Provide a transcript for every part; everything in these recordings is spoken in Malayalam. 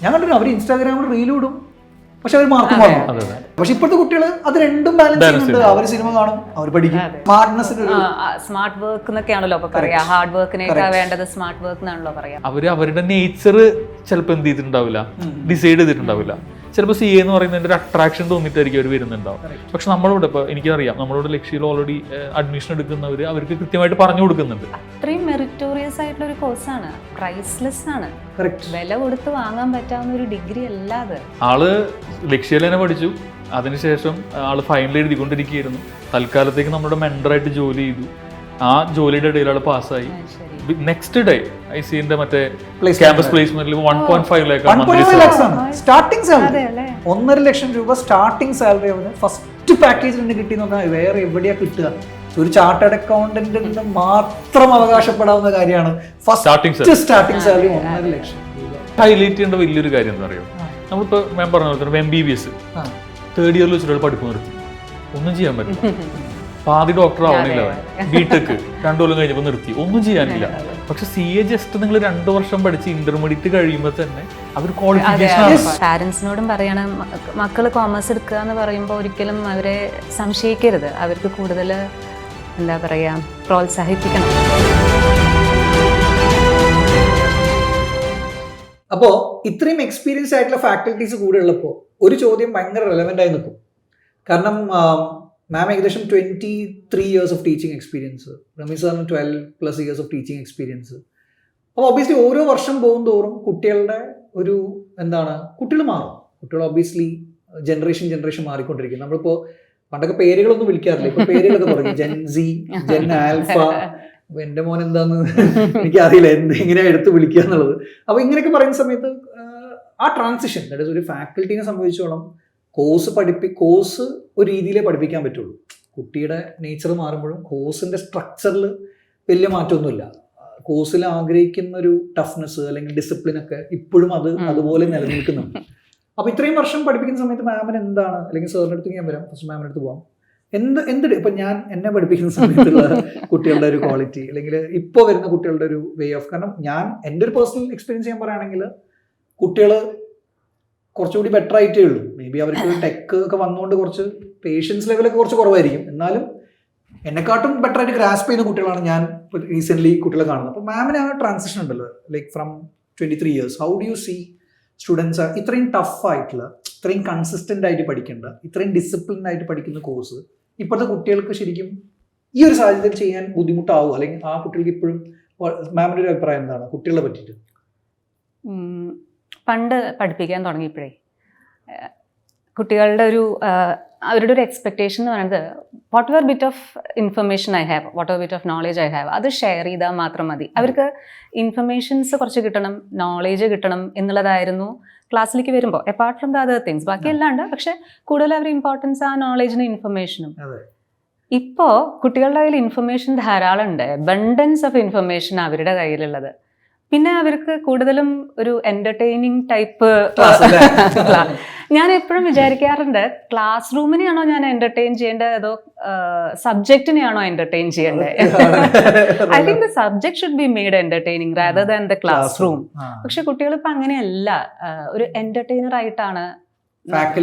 ഞാൻ കണ്ടിട്ട് അവർ ഇൻസ്റ്റാഗ്രാമിൽ റീലിടും, പക്ഷെ അവർ മാർക്കും വാങ്ങും. പക്ഷെ ഇപ്പോഴത്തെ കുട്ടികൾ അത് രണ്ടും ബാലൻസ് ചെയ്യുന്നുണ്ട്. അവർ സിനിമ കാണും, അവർ പഠിക്കും. സ്മാർട്ട് വർക്ക് എന്നൊക്കെയാണല്ലോ അപ്പൊ പറയാ. ഹാർഡ് വർക്കിനേക്കാൾ വേണ്ടത് സ്മാർട്ട് വർക്ക് എന്നാണല്ലോ പറയാ. അവരുടെ നേച്ചർ ചിലപ്പോൾ എന്ത് ചെയ്തിട്ടുണ്ടാവില്ല, ഡിസൈഡ് ചെയ്തിട്ടുണ്ടാവില്ല. ചിലപ്പോൾ CA എന്ന് പറയുന്നതിന്റെ ഒരു അട്രാക്ഷൻ തോന്നിയിട്ടായിരിക്കും അവർ വരുന്നുണ്ടാവും. പക്ഷെ നമ്മളോട് ഇപ്പോൾ എനിക്കറിയാം, നമ്മളോട് ലക്ഷ്യയിൽ ഓൾറെഡി അഡ്മിഷൻ എടുക്കുന്നവർ അവർക്ക് കൃത്യമായിട്ട് പറഞ്ഞു കൊടുക്കുന്നുണ്ട്. അത്രയും മെറിറ്റോറിയസ് ആയിട്ടുള്ള ഒരു കോഴ്സാണ്, പ്രൈസ്ലെസ് ആണ്, വില കൊടുത്ത് വാങ്ങാൻ പറ്റാവുന്ന ഒരു ഡിഗ്രി അല്ലാതെ. ആള് ലക്ഷ്യയിൽ തന്നെ പഠിച്ചു, അതിനുശേഷം ആള് ഫൈനൽ എഴുതിക്കൊണ്ടിരിക്കുകയായിരുന്നു. തൽക്കാലത്തേക്ക് നമ്മുടെ മെൻഡറായിട്ട് ജോലി ചെയ്തു. ആ ജോലിയുടെ ഇടയിൽ ആള് പാസ്സായി. നെക്സ്റ്റ് ഡേ ICന്റെ മറ്റേ ക്യാമ്പസ് പ്ലേസ്മെന്റിൽ 1.5 ലാഖ് സ്റ്റാർട്ടിംഗ് സാലറി. 1.5 ലക്ഷം രൂപ സ്റ്റാർട്ടിംഗ് സാലറി. ഫസ്റ്റ് പാക്കേജ് നിന്ന് കിട്ടി നോക്കാൻ വേറെ എവിടെയാ കിട്ടുക? ഒരു ചാർട്ടേഡ് അക്കൗണ്ടന്റിന് മാത്രം അവകാശപ്പെടാവുന്ന കാര്യമാണ് ഫസ്റ്റ് സ്റ്റാർട്ടിംഗ് സാലറി 1.5 ലക്ഷം. ഹൈലൈറ്റ് ചെയ്യേണ്ട വലിയൊരു കാര്യം എന്താ പറയുക, നമ്മളിപ്പോ ഞാൻ പറഞ്ഞ പോലെ തന്നെ MBBS തേർഡ് ഇയറിൽ വെച്ചിട്ട് പഠിപ്പ് നിർത്തി, ഒന്നും ചെയ്യാൻ പറ്റില്ല. പാതി ഡോക്ടർ ആവണില്ല. BTech 2 കൊല്ലം കഴിഞ്ഞപ്പോൾ നിർത്തി, ഒന്നും ചെയ്യാനില്ല. പക്ഷെ CA ജസ്റ്റ് നിങ്ങൾ 2 വർഷം പഠിച്ച് ഇന്റർമീഡിയറ്റ് കഴിയുമ്പോൾ തന്നെ അവർ ക്വാളിഫിക്കേഷൻ. പാരന്റ്സിനോടും പറയണം, മക്കള് കോമേഴ്സ് എടുക്കുക എന്ന് പറയുമ്പോൾ ഒരിക്കലും അവരെ സംശയിക്കരുത്. അവർക്ക് കൂടുതൽ എന്താ പറയാ, പ്രോത്സാഹിപ്പിക്കണം. അപ്പോൾ ഇത്രയും എക്സ്പീരിയൻസ് ആയിട്ടുള്ള ഫാക്കൽറ്റീസ് കൂടെ ഉള്ളപ്പോൾ ഒരു ചോദ്യം ഭയങ്കര റെലവെന്റ് ആയി നിൽക്കും. കാരണം മാം ഏകദേശം 23 years of teaching experience, Ramees സാറിന് 12+ years ഓഫ് ടീച്ചിങ് എക്സ്പീരിയൻസ്. അപ്പോൾ ഒബ്വിയസ്ലി ഓരോ വർഷം പോകും തോറും കുട്ടികളുടെ ഒരു കുട്ടികൾ മാറും. കുട്ടികൾ ഒബ്വിയസ്ലി ജനറേഷൻ മാറിക്കൊണ്ടിരിക്കും. നമ്മളിപ്പോൾ പണ്ടൊക്കെ പേരുകളൊന്നും വിളിക്കാറില്ല, ഇപ്പോൾ പേരുകളൊക്കെ തുടങ്ങി. Gen Z, gen alpha. അപ്പോൾ എൻ്റെ മോൻ എന്താന്ന് എനിക്കറിയില്ല എങ്ങനെയാണ് എടുത്ത് വിളിക്കുക എന്നുള്ളത്. അപ്പോൾ ഇങ്ങനെയൊക്കെ പറയുന്ന സമയത്ത് ആ ട്രാൻസിഷൻ, ദാറ്റ് ഈസ് ഒരു ഫാക്കൽറ്റീനെ സംബന്ധിച്ചോളം കോഴ്സ് ഒരു രീതിയിലേ പഠിപ്പിക്കാൻ പറ്റുള്ളൂ. കുട്ടിയുടെ നേച്ചർ മാറുമ്പോഴും കോഴ്സിൻ്റെ സ്ട്രക്ചറിൽ വലിയ മാറ്റമൊന്നുമില്ല. കോഴ്സിൽ ആഗ്രഹിക്കുന്ന ഒരു ടഫ്നെസ് അല്ലെങ്കിൽ ഡിസിപ്ലിനൊക്കെ ഇപ്പോഴും അതുപോലെ നിലനിൽക്കുന്നുണ്ട്. അപ്പോൾ ഇത്രയും വർഷം പഠിപ്പിക്കുന്ന സമയത്ത് മാമിന് എന്താണ്, അല്ലെങ്കിൽ സാറിൻ്റെ അടുത്ത് ഞാൻ വരാം, ഫസ്റ്റ് മാമിൻ്റെ അടുത്ത് പോകാം, ഇപ്പം എന്നെ പഠിപ്പിക്കുന്ന സമയത്തുള്ള കുട്ടികളുടെ ഒരു ക്വാളിറ്റി, അല്ലെങ്കിൽ ഇപ്പോൾ വരുന്ന കുട്ടികളുടെ ഒരു വേ ഓഫ്. കാരണം എൻ്റെ ഒരു പേഴ്സണൽ എക്സ്പീരിയൻസ് ഞാൻ പറയുകയാണെങ്കിൽ കുട്ടികൾ കുറച്ചുകൂടി ബെറ്റർ ആയിട്ടേ ഉള്ളൂ. മേ ബി അവർക്ക് ടെക് ഒക്കെ വന്നുകൊണ്ട് കുറച്ച് പേഷ്യൻസ് ലെവലൊക്കെ കുറച്ച് കുറവായിരിക്കും. എന്നാലും എന്നെക്കാട്ടും ബെറ്റർ ആയിട്ട് ഗ്രാസ്പ് ചെയ്യുന്ന കുട്ടികളാണ് ഞാൻ ഇപ്പോൾ റീസെൻ്റ്ലി കുട്ടികളെ കാണുന്നത്. അപ്പോൾ മാമിന് ആ ട്രാൻസിഷൻ ഉണ്ടല്ലോ, like from 23 years, how do you see students ഇത്രയും ടഫായിട്ടുള്ള, ഇത്രയും കൺസിസ്റ്റൻ്റ് ആയിട്ട് പഠിക്കേണ്ട, ഇത്രയും ഡിസിപ്ലിൻഡ് ആയിട്ട് പഠിക്കുന്ന കോഴ്സ് ഇപ്പോഴത്തെ കുട്ടികൾക്ക് ശരിക്കും ഈ ഒരു സാഹചര്യത്തിൽ ചെയ്യാൻ ബുദ്ധിമുട്ടാവും, അല്ലെങ്കിൽ ആ കുട്ടികൾക്ക് ഇപ്പോഴും മാമിൻ്റെ ഒരു അഭിപ്രായം എന്താണ് കുട്ടികളെ പറ്റിയിട്ട്? പണ്ട് പഠിപ്പിക്കാൻ തുടങ്ങിയപ്പോഴേ കുട്ടികളുടെ അവരുടെ ഒരു എക്സ്പെക്ടേഷൻ എന്ന് പറയുന്നത്, what ever bit of information I have, what ever bit of knowledge I have, അത് ഷെയർ ചെയ്താൽ മാത്രം മതി. അവർക്ക് ഇൻഫർമേഷൻസ് കുറച്ച് കിട്ടണം, നോളേജ് കിട്ടണം എന്നുള്ളതായിരുന്നു ക്ലാസ്സിലേക്ക് വരുമ്പോൾ. Apart from the other things, ബാക്കി എല്ലാം ഉണ്ട്, പക്ഷെ കൂടുതൽ അവർ ഇമ്പോർട്ടൻസ് ആ നോളേജിനും ഇൻഫർമേഷനും. ഇപ്പോൾ കുട്ടികളുടെ കയ്യിൽ ഇൻഫർമേഷൻ ധാരാളം ഉണ്ട്, അബണ്ടൻസ് ഓഫ് ഇൻഫർമേഷൻ അവരുടെ കയ്യിലുള്ളത്. പിന്നെ അവർക്ക് കൂടുതലും ഒരു എന്റർടൈനിങ് ടൈപ്പ് ഞാൻ എപ്പോഴും വിചാരിക്കാറുണ്ട്, ക്ലാസ് റൂമിനെയാണോ ഞാൻ എന്റർടൈൻ ചെയ്യേണ്ടത്, അതോ സബ്ജക്റ്റിനെയാണോ എന്റർടൈൻ ചെയ്യേണ്ടത്? I think the subject should be made entertaining rather than the class room. പക്ഷെ കുട്ടികൾ ഇപ്പൊ അങ്ങനെയല്ല, ഒരു എന്റർടൈനർ ആയിട്ടാണ്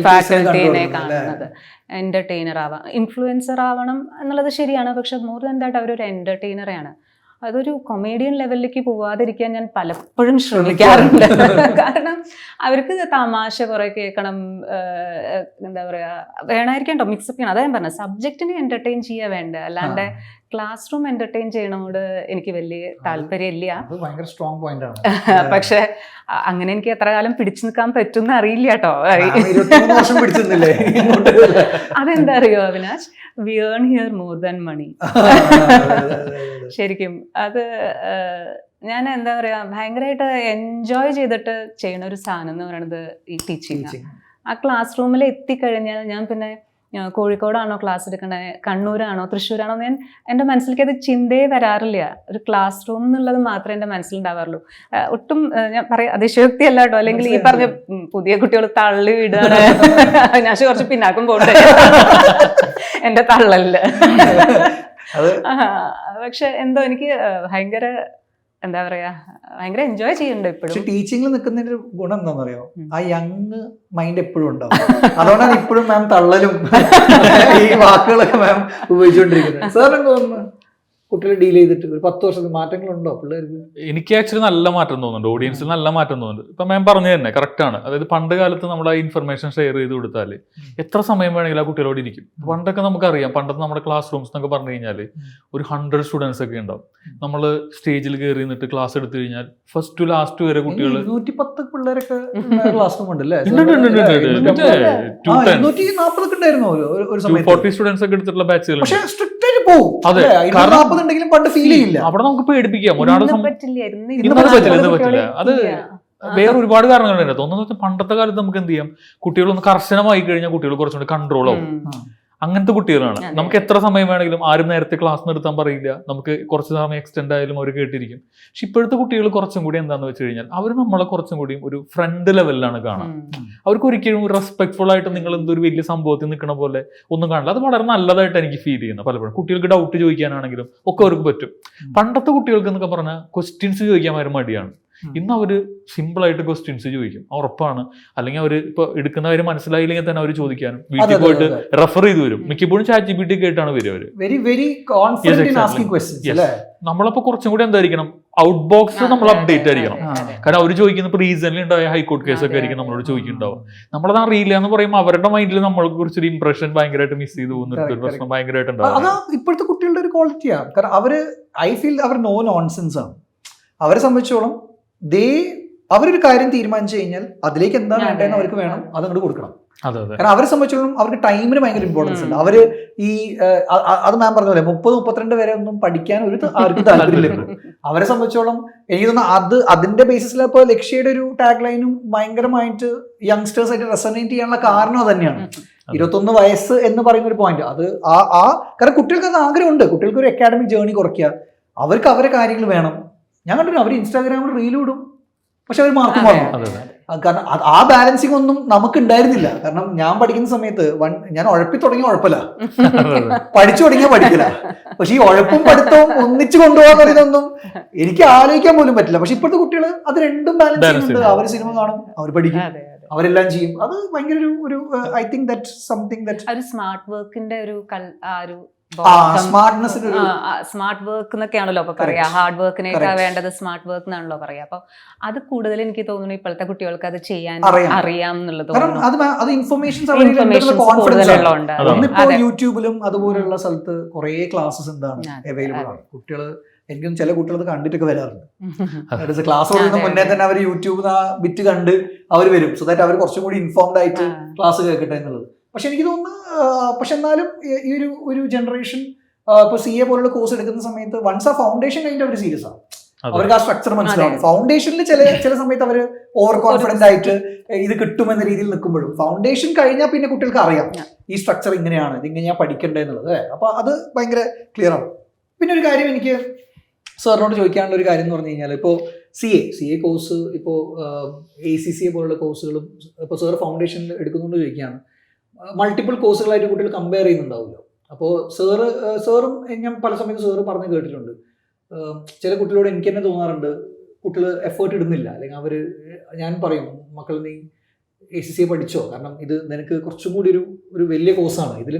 ഫാക്കൽറ്റീനെ കാണുന്നത്. എന്റർടൈനർ ആവാം, ഇൻഫ്ലുവൻസർ ആവണം എന്നുള്ളത് ശരിയാണ്, പക്ഷെ മോർ ദാൻ ദാറ്റ് അവരൊരു എന്റർടൈനറാണ്. അതൊരു കൊമേഡിയൻ ലെവലിലേക്ക് പോവാതിരിക്കാൻ ഞാൻ പലപ്പോഴും ശ്രമിക്കാറുണ്ട്. കാരണം അവർക്ക് തമാശ കുറെ കേൾക്കണം, എന്താ പറയാ, വേണമായിരിക്കും കേട്ടോ, മിക്സപ്പ് ചെയ്യണം. അതാ ഞാൻ പറഞ്ഞത്, സബ്ജക്റ്റിനെ എന്റർടൈൻ ചെയ്യാൻ വേണ്ട, അല്ലാണ്ട് ക്ലാസ് റൂം എന്റർടൈൻ ചെയ്യണോട് എനിക്ക് വലിയ താല്പര്യമില്ല. പക്ഷെ അങ്ങനെ എനിക്ക് എത്ര കാലം പിടിച്ചു നിൽക്കാൻ പറ്റും അറിയില്ല കേട്ടോ. അതെന്താ അറിയോ Avinash, we earn here more than money. ശരിക്കും അത് ഞാൻ എന്താ പറയാ, ഭയങ്കരമായിട്ട് എൻജോയ് ചെയ്തിട്ട് ചെയ്യുന്ന ഒരു സാധനം എന്ന് പറയുന്നത് ഈ ടീച്ചിങ്. ആ ക്ലാസ് റൂമിൽ എത്തിക്കഴിഞ്ഞാൽ ഞാൻ പിന്നെ കോഴിക്കോടാണോ ക്ലാസ് എടുക്കണത്, കണ്ണൂരാണോ തൃശ്ശൂരാണോ, എൻ്റെ മനസ്സിലേക്ക് അത് ചിന്തയെ വരാറില്ല. ഒരു ക്ലാസ് റൂം എന്നുള്ളത് മാത്രമേ എൻ്റെ മനസ്സിലുണ്ടാവാറുള്ളൂ. ഒട്ടും ഞാൻ പറയാം അതിശയോക്തി അല്ല കേട്ടോ, അല്ലെങ്കിൽ ഈ പറഞ്ഞ പുതിയ കുട്ടികൾ തള്ളി വിടുകയാണ്, ഞാൻ കുറച്ച് പിന്നാക്കം പോട്ടെ എൻ്റെ തള്ളല്ല. പക്ഷെ എന്തോ എനിക്ക് ഭയങ്കര എന്താ പറയാ ഭയങ്കര എൻജോയ് ചെയ്യുന്നുണ്ട് പക്ഷെ ഇപ്പോഴും. ടീച്ചിങ്ങിൽ നിൽക്കുന്നതിന്റെ ഒരു ഗുണം എന്താണെന്നറിയോ, ആ യങ് മൈൻഡ് എപ്പോഴും ഉണ്ടാവും. അതുകൊണ്ടാണ് ഇപ്പോഴും മാം തള്ളലും ഈ വാക്കുകളൊക്കെ മാം ഉപയോഗിച്ചുകൊണ്ടിരിക്കുന്നത്. സാറിന് തോന്നുന്നു കുട്ടികളെ ഡീൽ ചെയ്തിട്ട് ഒരു 10 വർഷത്തിൽ മാറ്റങ്ങളുണ്ടോ പിള്ളേർക്ക്? എനിക്ക് ആക്ച്വലി നല്ല മാറ്റം തോന്നുന്നുണ്ട്, ഓഡിയൻസിൽ നല്ല മാറ്റം തോന്നുന്നുണ്ട്. ഇപ്പൊ മാം പറഞ്ഞു തന്നെ കറക്റ്റാണ്. അതായത് പണ്ട് കാലത്ത് നമ്മൾ ആ ഇൻഫർമേഷൻ ഷെയർ ചെയ്ത് കൊടുത്താൽ എത്ര സമയം വേണമെങ്കിലും ആ കുട്ടികളോട് ഇരിക്കും. പണ്ടൊക്കെ നമുക്കറിയാം, പണ്ടത്തെ നമ്മുടെ ക്ലാസ് റൂംസ് എന്നൊക്കെ പറഞ്ഞു കഴിഞ്ഞാൽ ഒരു 100 സ്റ്റുഡൻസ് ഒക്കെ ഉണ്ടാവും. നമ്മൾ സ്റ്റേജിൽ കയറി നിന്നിട്ട് ക്ലാസ് എടുത്തു കഴിഞ്ഞാൽ ഫസ്റ്റ് ടു ലാസ്റ്റ് വരെ കുട്ടികൾ 210 പിള്ളേരൊക്കെ ക്ലാസ് റൂം ഉണ്ടല്ലേ? 240 ഉണ്ടായിരുന്നു ഒരു സമയത്ത്. 40 സ്റ്റുഡൻസ് ഒക്കെ എടുത്തിട്ടുള്ള ബാച്ചുകൾ. പക്ഷെ സ്ട്രിക്റ്റ് ആയിട്ട് പോകും. അതെ, 40 ഉണ്ടെങ്കിലും പണ്ട് ഫീൽ ചെയ്യില്ല. അവിടെ നമുക്ക് പേടിപ്പിക്കാം ഒരാളെ. ഇന്ന് പറ്റില്ല. ഇന്നത് പറ്റില്ല, ഇന്ന് പറ്റില്ല. അത് വേറെ ഒരുപാട് കാരണങ്ങളുണ്ട്. ഒന്നെന്ന് പണ്ടത്തെ കാലത്ത് നമുക്ക് എന്ത് ചെയ്യാം, കുട്ടികളൊന്ന് കർശനമായി കഴിഞ്ഞാൽ കുട്ടികൾ കുറച്ചുകൂടി കൺട്രോൾ ആവും. അങ്ങനത്തെ കുട്ടികളാണ്. നമുക്ക് എത്ര സമയം വേണമെങ്കിലും, ആരും നേരത്തെ ക്ലാസ് നിർത്താൻ പറയില്ല, നമുക്ക് കുറച്ച് സമയം എക്സ്റ്റെൻഡ് ആയാലും അവർ കേട്ടിരിക്കും. പക്ഷെ ഇപ്പോഴത്തെ കുട്ടികൾ കുറച്ചും കൂടി എന്താണെന്ന് വെച്ച് കഴിഞ്ഞാൽ അവർ നമ്മളെ കുറച്ചും കൂടി ഒരു ഫ്രണ്ട് ലെവലിലാണ് കാണാം. അവർക്ക് ഒരിക്കലും റെസ്പെക്ട്ഫുൾ ആയിട്ട് നിങ്ങൾ എന്തൊരു വലിയ സംഭവത്തിൽ നിൽക്കുന്ന പോലെ ഒന്നും കാണില്ല. അത് വളരെ നല്ലതായിട്ട് എനിക്ക് ഫീൽ ചെയ്യുന്നത്. പലപ്പോഴും കുട്ടികൾക്ക് ഡൗട്ട് ചോദിക്കാനാണെങ്കിലും ഒക്കെ അവർക്ക് പറ്റും. പണ്ടത്തെ കുട്ടികൾക്ക് എന്നൊക്കെ പറഞ്ഞാൽ ക്വസ്റ്റ്യൻസ് ചോദിക്കാൻ വരെ മടിയാണ്. ഇന്ന് അവര് സിമ്പിൾ ആയിട്ട് ക്വസ്റ്റ്യൻസ് ചോദിക്കും, ഉറപ്പാണ്. അല്ലെങ്കിൽ അവർ ഇപ്പൊ എടുക്കുന്ന കാര്യം മനസ്സിലായില്ലെങ്കിൽ തന്നെ അവർ ചോദിക്കാനും വീട്ടിൽ പോയിട്ട് റെഫർ ചെയ്ത് വരും. മിക്കപ്പോഴും ChatGPT കേട്ടാണ് വരും അവര്. നമ്മളപ്പോ കുറച്ചും കൂടി എന്തായിരിക്കണം, ഔട്ട് ബോക്സ് നമ്മൾ അപ്ഡേറ്റ് ആയിരിക്കണം. കാരണം അവർ ചോദിക്കുന്ന ഇപ്പൊ റീസെന്റ് ഉണ്ടായ ഹൈക്കോർട്ട് കേസൊക്കെ ആയിരിക്കും നമ്മളോട് ചോദിക്കുന്നുണ്ടാവും. നമ്മളത് അറിയില്ല എന്ന് പറയുമ്പോൾ അവരുടെ മൈൻഡിൽ നമ്മളെ കുറിച്ചൊരു ഇംപ്രഷൻ ഭയങ്കരമായിട്ട് മിസ് ചെയ്ത് പോകുന്ന ഒരു പ്രശ്നം ഭയങ്കരമായിട്ടുണ്ടാവും. അതാ ഇപ്പോഴത്തെ കുട്ടികളുടെ ഒരു ക്വാളിറ്റിയാണ്. കാരണം അവര് ഐ ഫീൽ അവർ നോ നോൺസെൻസ് ആണ്. അവരെ സംബന്ധിച്ചോളം അവരൊരു കാര്യം തീരുമാനിച്ചു കഴിഞ്ഞാൽ അതിലേക്ക് എന്താണ് വേണ്ടതെന്ന് അവർക്ക് വേണം, അതങ്ങോട്ട് കൊടുക്കണം. കാരണം അവരെ സംബന്ധിച്ചോളം അവർക്ക് ടൈമിന് ഭയങ്കര ഇമ്പോർട്ടൻസ് ഉണ്ട്. അവര് ഈ അത് മാം പറഞ്ഞ പോലെ 30-32 വരെ ഒന്നും പഠിക്കാൻ ആർക്കും താല്പര്യമില്ല. അവരെ സംബന്ധിച്ചോളം എനിക്ക് തോന്നുന്നു അതിന്റെ ബേസിസിൽ ഇപ്പൊ ലക്ഷ്യയുടെ ഒരു ടാഗ് ലൈനും ഭയങ്കരമായിട്ട് യങ്സ്റ്റേഴ്സ് ആയിട്ട് റെസണേറ്റ് ചെയ്യാനുള്ള കാരണം അത് തന്നെയാണ്. 21 വയസ്സ് എന്ന് പറയുന്ന ഒരു പോയിന്റ്. അത് കാരണം കുട്ടികൾക്ക് അത് ആഗ്രഹമുണ്ട്. കുട്ടികൾക്ക് ഒരു അക്കാഡമിക് ജേർണി കുറയ്ക്കുക, അവർക്ക് അവരെ കാര്യങ്ങൾ വേണം. ഞാൻ കണ്ടിട്ടുണ്ട് അവർ ഇൻസ്റ്റാഗ്രാമിൽ റീൽ ഇടും, പക്ഷെ അവർ മാർക്ക് വാങ്ങും. കാരണം ആ ബാലൻസിങ് ഒന്നും നമുക്ക് ഉണ്ടായിരുന്നില്ല. കാരണം ഞാൻ പഠിക്കുന്ന സമയത്ത് ഞാൻ ഉഴപ്പി തുടങ്ങിയ ഉഴപ്പല്ല, പഠിച്ചു തുടങ്ങിയ പഠിക്കില്ല. പക്ഷെ ഈ ഉഴപ്പും പഠിത്തവും ഒന്നിച്ചു കൊണ്ടുപോകാൻ പറയുന്നതൊന്നും എനിക്ക് ആലോചിക്കാൻ പോലും പറ്റില്ല. പക്ഷെ ഇപ്പോഴത്തെ കുട്ടികൾ അത് രണ്ടും ബാലൻസ് ചെയ്യുന്നുണ്ട്. അവർ സിനിമ കാണും, അവർ പഠിക്കും, അവരെല്ലാം ചെയ്യും. അത് ഭയങ്കര ഒരു I think that something that smart വർക്കിന്റെ ഒരു സ്മാർട്ട് വർക്ക് എന്നൊക്കെയാണല്ലോ അപ്പൊ പറയാ. ഹാർഡ് വർക്കിനേക്കാ വേണ്ടത് സ്മാർട്ട് വർക്ക് എന്നാണല്ലോ പറയാ. അപ്പൊ അത് കൂടുതൽ എനിക്ക് തോന്നുന്നു ഇപ്പോഴത്തെ കുട്ടികൾക്ക് അത് ചെയ്യാൻ അറിയാം എന്നുള്ളത്. യൂട്യൂബിലും അതുപോലെയുള്ള സ്ഥലത്ത് കുറെ ക്ലാസ്സസ് എന്താണ് അവൈലബിൾ ആണ്. കുട്ടികള് എനിക്കും ചില കുട്ടികൾ അത് കണ്ടിട്ടൊക്കെ വരാറുണ്ട്. ക്ലാസ് കൊടുക്കുന്ന മുന്നേ തന്നെ അവർ യൂട്യൂബിൽ ആ ബിറ്റ് കണ്ട് അവർ വരും. സോ ദാറ്റ് അവർ കുറച്ചും കൂടി ഇൻഫോംഡ് ആയിട്ട് ക്ലാസ് കേൾക്കട്ടെ എന്നുള്ളത്. പക്ഷെ എനിക്ക് തോന്നുന്നു പക്ഷെ എന്നാലും ഈ ഒരു ജനറേഷൻ ഇപ്പൊ CA പോലുള്ള കോഴ്സ് എടുക്കുന്ന സമയത്ത് വൺസ് ആ ഫൗണ്ടേഷൻ കഴിഞ്ഞിട്ട് അവർ സീരിയസ് ആണ്. അവർക്ക് ആ സ്ട്രക്ചർ മനസ്സിലാവും. ഫൗണ്ടേഷനിൽ ചില സമയത്ത് അവർ ഓവർ കോൺഫിഡന്റ് ആയിട്ട് ഇത് കിട്ടുമെന്ന രീതിയിൽ നിൽക്കുമ്പോഴും ഫൗണ്ടേഷൻ കഴിഞ്ഞാൽ പിന്നെ കുട്ടികൾക്ക് അറിയാം ഈ സ്ട്രക്ചർ ഇങ്ങനെയാണ്, ഇതിങ്ങനെയാ പഠിക്കേണ്ടത് എന്നുള്ളത്. അപ്പൊ അത് ഭയങ്കര ക്ലിയർ ആണ്. പിന്നെ ഒരു കാര്യം എനിക്ക് സാറിനോട് ചോദിക്കാനുള്ള ഒരു കാര്യം എന്ന് പറഞ്ഞു കഴിഞ്ഞാൽ ഇപ്പോൾ CA കോഴ്സ് ഇപ്പോൾ ACCA പോലുള്ള കോഴ്സുകളും ഇപ്പോൾ സാർ ഫൗണ്ടേഷനിൽ എടുക്കുന്നുണ്ട് ചോദിക്കുകയാണ്. മൾട്ടിപ്പിൾ കോഴ്സുകളായിട്ട് കുട്ടികൾ കമ്പയർ ചെയ്യുന്നുണ്ടാവുമല്ലോ. അപ്പോൾ സാറും ഞാൻ പല സമയത്ത് സാറ് പറഞ്ഞ് കേട്ടിട്ടുണ്ട്, ചില കുട്ടികളോട് എനിക്ക് തന്നെ തോന്നാറുണ്ട് കുട്ടികൾ എഫേർട്ട് ഇടുന്നില്ല. അല്ലെങ്കിൽ ഞാൻ പറയും മക്കൾ നീ ACCA പഠിച്ചോ, കാരണം ഇത് നിനക്ക് കുറച്ചും കൂടി ഒരു വലിയ കോഴ്സാണ്. ഇതിൽ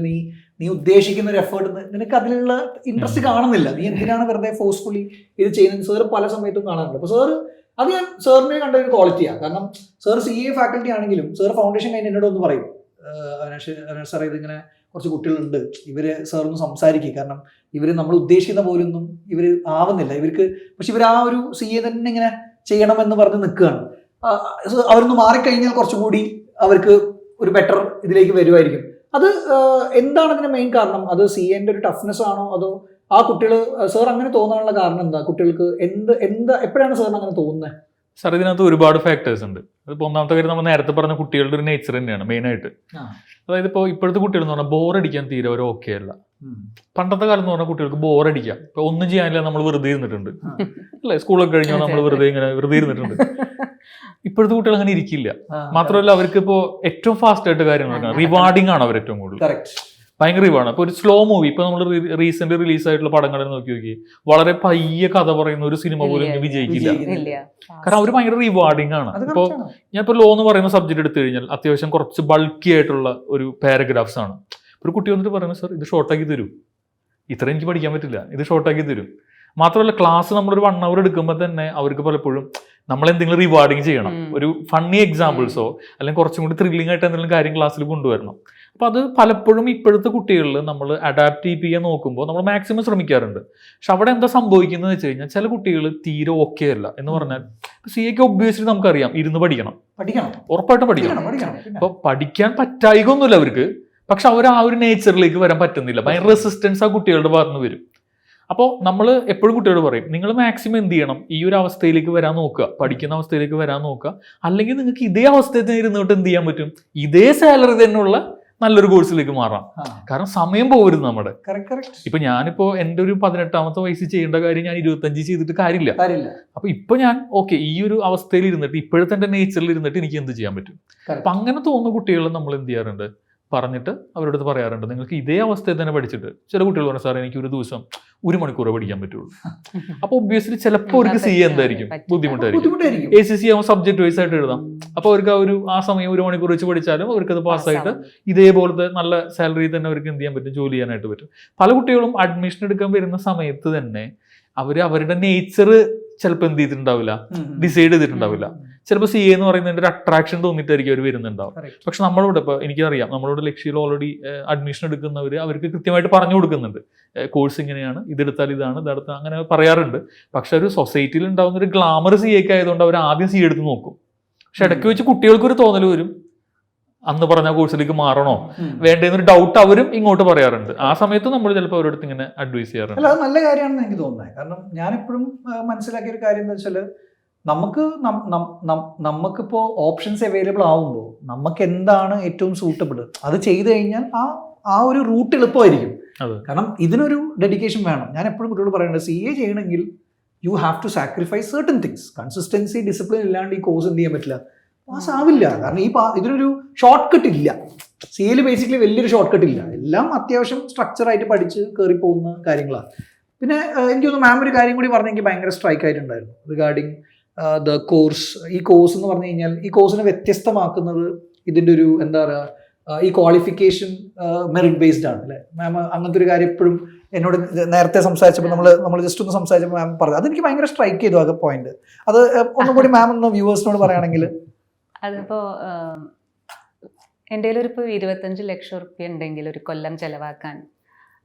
നീ ഉദ്ദേശിക്കുന്ന ഒരു എഫേർട്ട് നിനക്ക് അതിലുള്ള ഇൻട്രസ്റ്റ് കാണുന്നില്ല. നീ എന്തിനാണ് വെറുതെ ഫോഴ്സ്ഫുള്ളി ഇത് ചെയ്യുന്നത്? സാറ് പല സമയത്തും കാണാറുണ്ട്. അപ്പോൾ അത് ഞാൻ സാറിനെ കണ്ട ഒരു ക്വാളിറ്റിയാണ്. കാരണം സാർ CA ഫാക്കൽറ്റി ആണെങ്കിലും സാർ ഫൗണ്ടേഷൻ കഴിഞ്ഞ് എന്നോട് ഒന്ന് പറയും, അവിനാഷ് സാർ ഇതിങ്ങനെ കുറച്ച് കുട്ടികളുണ്ട്, ഇവര് സാറൊന്ന് സംസാരിക്കുക, കാരണം ഇവർ നമ്മൾ ഉദ്ദേശിക്കുന്ന പോലൊന്നും ഇവർ ആവുന്നില്ല ഇവർക്ക്. പക്ഷെ ഇവർ ആ ഒരു CA തന്നെ ഇങ്ങനെ ചെയ്യണമെന്ന് പറഞ്ഞ് നിൽക്കുകയാണ്. അവരൊന്ന് മാറിക്കഴിഞ്ഞാൽ കുറച്ചുകൂടി അവർക്ക് ഒരു ബെറ്റർ ഇതിലേക്ക് വരുമായിരിക്കും. അത് എന്താണ് അതിന്റെ മെയിൻ കാരണം? അത് CAന്റെ ഒരു ടഫ്നെസ് ആണോ, അതോ ആ കുട്ടികൾ സാർ അങ്ങനെ തോന്നാനുള്ള കാരണം എന്താ? കുട്ടികൾക്ക് എപ്പോഴാണ് സാറിന് അങ്ങനെ തോന്നുന്നത്? സാർ ഇതിനകത്ത് ഒരുപാട് ഫാക്ടേഴ്സ് ഉണ്ട്. അതിപ്പോൾ ഒന്നാമത്തെ കാര്യം നമ്മൾ നേരത്തെ പറഞ്ഞ കുട്ടികളുടെ ഒരു നേച്ചർ തന്നെയാണ് മെയിനായിട്ട്. അതായത് ഇപ്പോൾ ഇപ്പോഴത്തെ കുട്ടികൾ എന്ന് പറഞ്ഞാൽ ബോറടിക്കാൻ തീരെ ഒരു ഓക്കെ അല്ല. പണ്ടത്തെ കാലം എന്ന് പറഞ്ഞാൽ കുട്ടികൾക്ക് ബോറടിക്കാം, ഇപ്പൊ ഒന്നും ചെയ്യാനില്ല നമ്മൾ വെറുതെ ഇരുന്നിട്ടുണ്ട് അല്ലെ, സ്കൂളൊക്കെ കഴിഞ്ഞാൽ നമ്മൾ വെറുതെ ഇരുന്നിട്ടുണ്ട്. ഇപ്പോഴത്തെ കുട്ടികൾ അങ്ങനെ ഇരിക്കില്ല. മാത്രമല്ല അവർക്ക് ഇപ്പോൾ ഏറ്റവും ഫാസ്റ്റ് ആയിട്ട് കാര്യങ്ങൾ റിവാർഡിംഗ് ആണ് അവർ ഏറ്റവും കൂടുതൽ. ഭയങ്കര റിവാണ്. ഇപ്പൊ ഒരു സ്ലോ മൂവി, ഇപ്പൊ നമ്മൾ റീസെന്റ് റിലീസ് ആയിട്ടുള്ള പടങ്ങളിൽ നോക്കി വളരെ പയ്യെ കഥ പറയുന്ന ഒരു സിനിമ പോലും ഇനി വിജയിക്കില്ല. കാരണം അവർ ഭയങ്കര റിവാർഡിംഗ് ആണ്. ഇപ്പൊ ഞാൻ ഇപ്പൊ ലോ എന്ന് പറയുന്ന സബ്ജക്ട് എടുത്തു കഴിഞ്ഞാൽ അത്യാവശ്യം കുറച്ച് ബൾക്കി ആയിട്ടുള്ള ഒരു പാരഗ്രാഫ്സ് ആണ്. ഒരു കുട്ടി വന്നിട്ട് പറയുന്നത്, സാർ ഇത് ഷോർട്ടാക്കി തരൂ, ഇത്ര എനിക്ക് പഠിക്കാൻ പറ്റില്ല, ഇത് ഷോർട്ടാക്കി തരും. മാത്രമല്ല ക്ലാസ് നമ്മളൊരു 1 hour എടുക്കുമ്പോൾ തന്നെ അവർക്ക് പലപ്പോഴും നമ്മൾ എന്തെങ്കിലും റിവാർഡിങ് ചെയ്യണം. ഒരു ഫണ്ണി എക്സാമ്പിൾസോ അല്ലെങ്കിൽ കുറച്ചും കൂടി ത്രില്ലിംഗ് ആയിട്ട് എന്തെങ്കിലും കാര്യം ക്ലാസ്സിൽ കൊണ്ടുവരണം. അപ്പൊ അത് പലപ്പോഴും ഇപ്പോഴത്തെ കുട്ടികളിൽ നമ്മൾ അഡാപ്റ്റ് ചെയ്യാൻ നോക്കുമ്പോൾ നമ്മൾ മാക്സിമം ശ്രമിക്കാറുണ്ട്. പക്ഷെ അവിടെ എന്താ സംഭവിക്കുന്നത് വെച്ച് കഴിഞ്ഞാൽ ചില കുട്ടികൾ തീരെ ഓക്കെ അല്ല. എന്ന് പറഞ്ഞാൽ CA ഒബ്വിയസ്ലി നമുക്കറിയാം ഇരുന്ന് പഠിക്കണം, ഉറപ്പായിട്ടും പഠിക്കണം. അപ്പൊ പഠിക്കാൻ പറ്റായികൊന്നുമില്ല അവർക്ക്, പക്ഷെ അവർ ആ ഒരു നേച്ചറിലേക്ക് വരാൻ പറ്റുന്നില്ല. ഭയങ്കര റെസിസ്റ്റൻസ് ആ കുട്ടികളുടെ ഭാഗത്ത് നിന്ന് വരും. അപ്പോൾ നമ്മൾ എപ്പോഴും കുട്ടിയോട് പറയും, നിങ്ങൾ മാക്സിമം എന്ത് ചെയ്യണം, ഈ ഒരു അവസ്ഥയിലേക്ക് വരാൻ നോക്കുക, പഠിക്കുന്ന അവസ്ഥയിലേക്ക് വരാൻ നോക്കുക. അല്ലെങ്കിൽ നിങ്ങൾക്ക് ഇതേ അവസ്ഥയിൽ തന്നെ ഇരുന്നിട്ട് എന്ത് ചെയ്യാൻ പറ്റും, ഇതേ സാലറി തന്നെയുള്ള നല്ലൊരു കോഴ്സിലേക്ക് മാറാം. കാരണം സമയം പോകരുത് നമ്മുടെ. ഇപ്പൊ ഞാനിപ്പോ എൻ്റെ ഒരു 18ാമത്തെ വയസ്സിൽ ചെയ്യേണ്ട കാര്യം ഞാൻ 25 ചെയ്തിട്ട് കാര്യമില്ല. അപ്പൊ ഇപ്പൊ ഞാൻ ഓക്കെ ഈ ഒരു അവസ്ഥയിൽ ഇരുന്നിട്ട് ഇപ്പോഴത്തെ എൻ്റെ നേച്ചറിൽ ഇരുന്നിട്ട് എനിക്ക് എന്ത് ചെയ്യാൻ പറ്റും. അപ്പൊ അങ്ങനെ തോന്നുന്ന കുട്ടികളെ നമ്മൾ എന്ത് ചെയ്യാറുണ്ട്, പറഞ്ഞിട്ട് അവരോട് പറയാറുണ്ട്, നിങ്ങൾക്ക് ഇതേ അവസ്ഥയിൽ തന്നെ പഠിച്ചിട്ട്. ചില കുട്ടികൾ പറഞ്ഞു, സാർ എനിക്ക് ഒരു ദിവസം 1 മണിക്കൂറേ പഠിക്കാൻ പറ്റുള്ളൂ. അപ്പൊ ഒബ്വിയസ്ലി ചിലപ്പോൾ അവർക്ക് CA എന്തായിരിക്കും, ബുദ്ധിമുട്ടായിരിക്കും. ACC ആവുമ്പോൾ സബ്ജക്ട് വൈസ് ആയിട്ട് എഴുതാം. അപ്പൊ അവർക്ക് ആ സമയം 1 മണിക്കൂർ വെച്ച് പഠിച്ചാലും അവർക്ക് അത് പാസ്സായിട്ട് ഇതേപോലത്തെ നല്ല സാലറി തന്നെ അവർക്ക് എന്ത് ചെയ്യാൻ പറ്റും, ജോലി ചെയ്യാനായിട്ട് പറ്റും. പല കുട്ടികളും അഡ്മിഷൻ എടുക്കാൻ വരുന്ന സമയത്ത് തന്നെ അവരുടെ നേച്ചർ ചിലപ്പോൾ എന്ത് ചെയ്തിട്ടുണ്ടാവില്ല, ഡിസൈഡ് ചെയ്തിട്ടുണ്ടാവില്ല. ചിലപ്പോൾ CA എന്ന് പറയുന്നതിന്റെ ഒരു അട്രാക്ഷൻ തോന്നിയിട്ടായിരിക്കും അവർ വരുന്നുണ്ടാവും. പക്ഷെ നമ്മളോട് ഇപ്പോൾ എനിക്കറിയാം, നമ്മളോട് ലക്ഷ്യയിൽ ഓൾറെഡി അഡ്മിഷൻ എടുക്കുന്നവർ അവർക്ക് കൃത്യമായിട്ട് പറഞ്ഞു കൊടുക്കുന്നുണ്ട്, കോഴ്സ് ഇങ്ങനെയാണ്, ഇതെടുത്താൽ ഇതാണ്, ഇതെടുത്താൽ അങ്ങനെ പറയാറുണ്ട്. പക്ഷെ ഒരു സൊസൈറ്റിയിൽ ഉണ്ടാകുന്ന ഒരു ഗ്ലാമർ CA ആയതുകൊണ്ട് അവർ ആദ്യം CA എടുത്ത് നോക്കും. പക്ഷെ ഇടയ്ക്ക് വെച്ച് കുട്ടികൾക്കൊരു തോന്നൽ വരും, അന്ന് പറഞ്ഞ കോഴ്സിലേക്ക് മാറണോ വേണ്ടെന്നൊരു ഡൗട്ട് അവരും ഇങ്ങോട്ട് പറയാറുണ്ട്. ആ സമയത്ത് നമ്മൾ ചിലപ്പോൾ അവരോട് ഇങ്ങനെ അഡ്വൈസ് ചെയ്യാറുണ്ട്. അല്ല, അത് നല്ല കാര്യമാണെന്ന് എനിക്ക് തോന്നുന്നത്. കാരണം ഞാനെപ്പോഴും മനസ്സിലാക്കിയ ഒരു കാര്യം എന്താ വെച്ചാൽ, നമുക്കിപ്പോ ഓപ്ഷൻസ് അവൈലബിൾ ആവുമ്പോൾ നമുക്ക് എന്താണ് ഏറ്റവും സൂട്ടബിൾ അത് ചെയ്തു കഴിഞ്ഞാൽ ആ ഒരു റൂട്ട് എളുപ്പമായിരിക്കും. കാരണം ഇതിനൊരു ഡെഡിക്കേഷൻ വേണം. ഞാൻ എപ്പോഴും കുട്ടികളോട് പറയുന്നത്, CA ചെയ്യണമെങ്കിൽ you have to sacrifice certain things. Consistency, discipline ഇല്ലാണ്ട് ഈ കോഴ്സ് എന്ത് ചെയ്യാൻ പറ്റില്ല, പാസ് ആവില്ല. കാരണം ഇതിനൊരു ഷോർട്ട് കട്ട് ഇല്ല. CA ബേസിക്കലി വലിയൊരു ഷോർട്ട് കട്ട് ഇല്ല. എല്ലാം അത്യാവശ്യം സ്ട്രക്ചറായിട്ട് പഠിച്ച് കയറി പോകുന്ന കാര്യങ്ങളാണ്. പിന്നെ എനിക്ക് തോന്നുന്നു മാം ഒരു കാര്യം കൂടി പറഞ്ഞ് എനിക്ക് ഭയങ്കര സ്ട്രൈക്ക് ആയിട്ടുണ്ടായിരുന്നു റിഗാർഡിങ് ദ കോഴ്സ്. ഈ കോഴ്സ് എന്ന് പറഞ്ഞു കഴിഞ്ഞാൽ ഈ കോഴ്സിനെ വ്യത്യസ്തമാക്കുന്നത് ഇതിൻ്റെ ഒരു എന്താ പറയുക, ഈ ക്വാളിഫിക്കേഷൻ മെറിറ്റ് ബേസ്ഡ് ആണ് അല്ലേ മാം? അങ്ങനത്തെ ഒരു കാര്യം എപ്പോഴും എന്നോട് നേരത്തെ സംസാരിച്ചപ്പോൾ നമ്മൾ ജസ്റ്റ് ഒന്ന് സംസാരിച്ചപ്പോൾ മാം പറഞ്ഞു. അതെനിക്ക് ഭയങ്കര സ്ട്രൈക്ക് ചെയ്തു ആ പോയിന്റ്. അത് ഒന്നും കൂടി മാം ഒന്ന് വ്യൂവേഴ്സിനോട് പറയുകയാണെങ്കിൽ. അതിപ്പോ എൻ്റെ ഒരു ഇപ്പോൾ 25 ലക്ഷം റുപ്യ ഉണ്ടെങ്കിൽ ഒരു കൊല്ലം ചെലവാക്കാൻ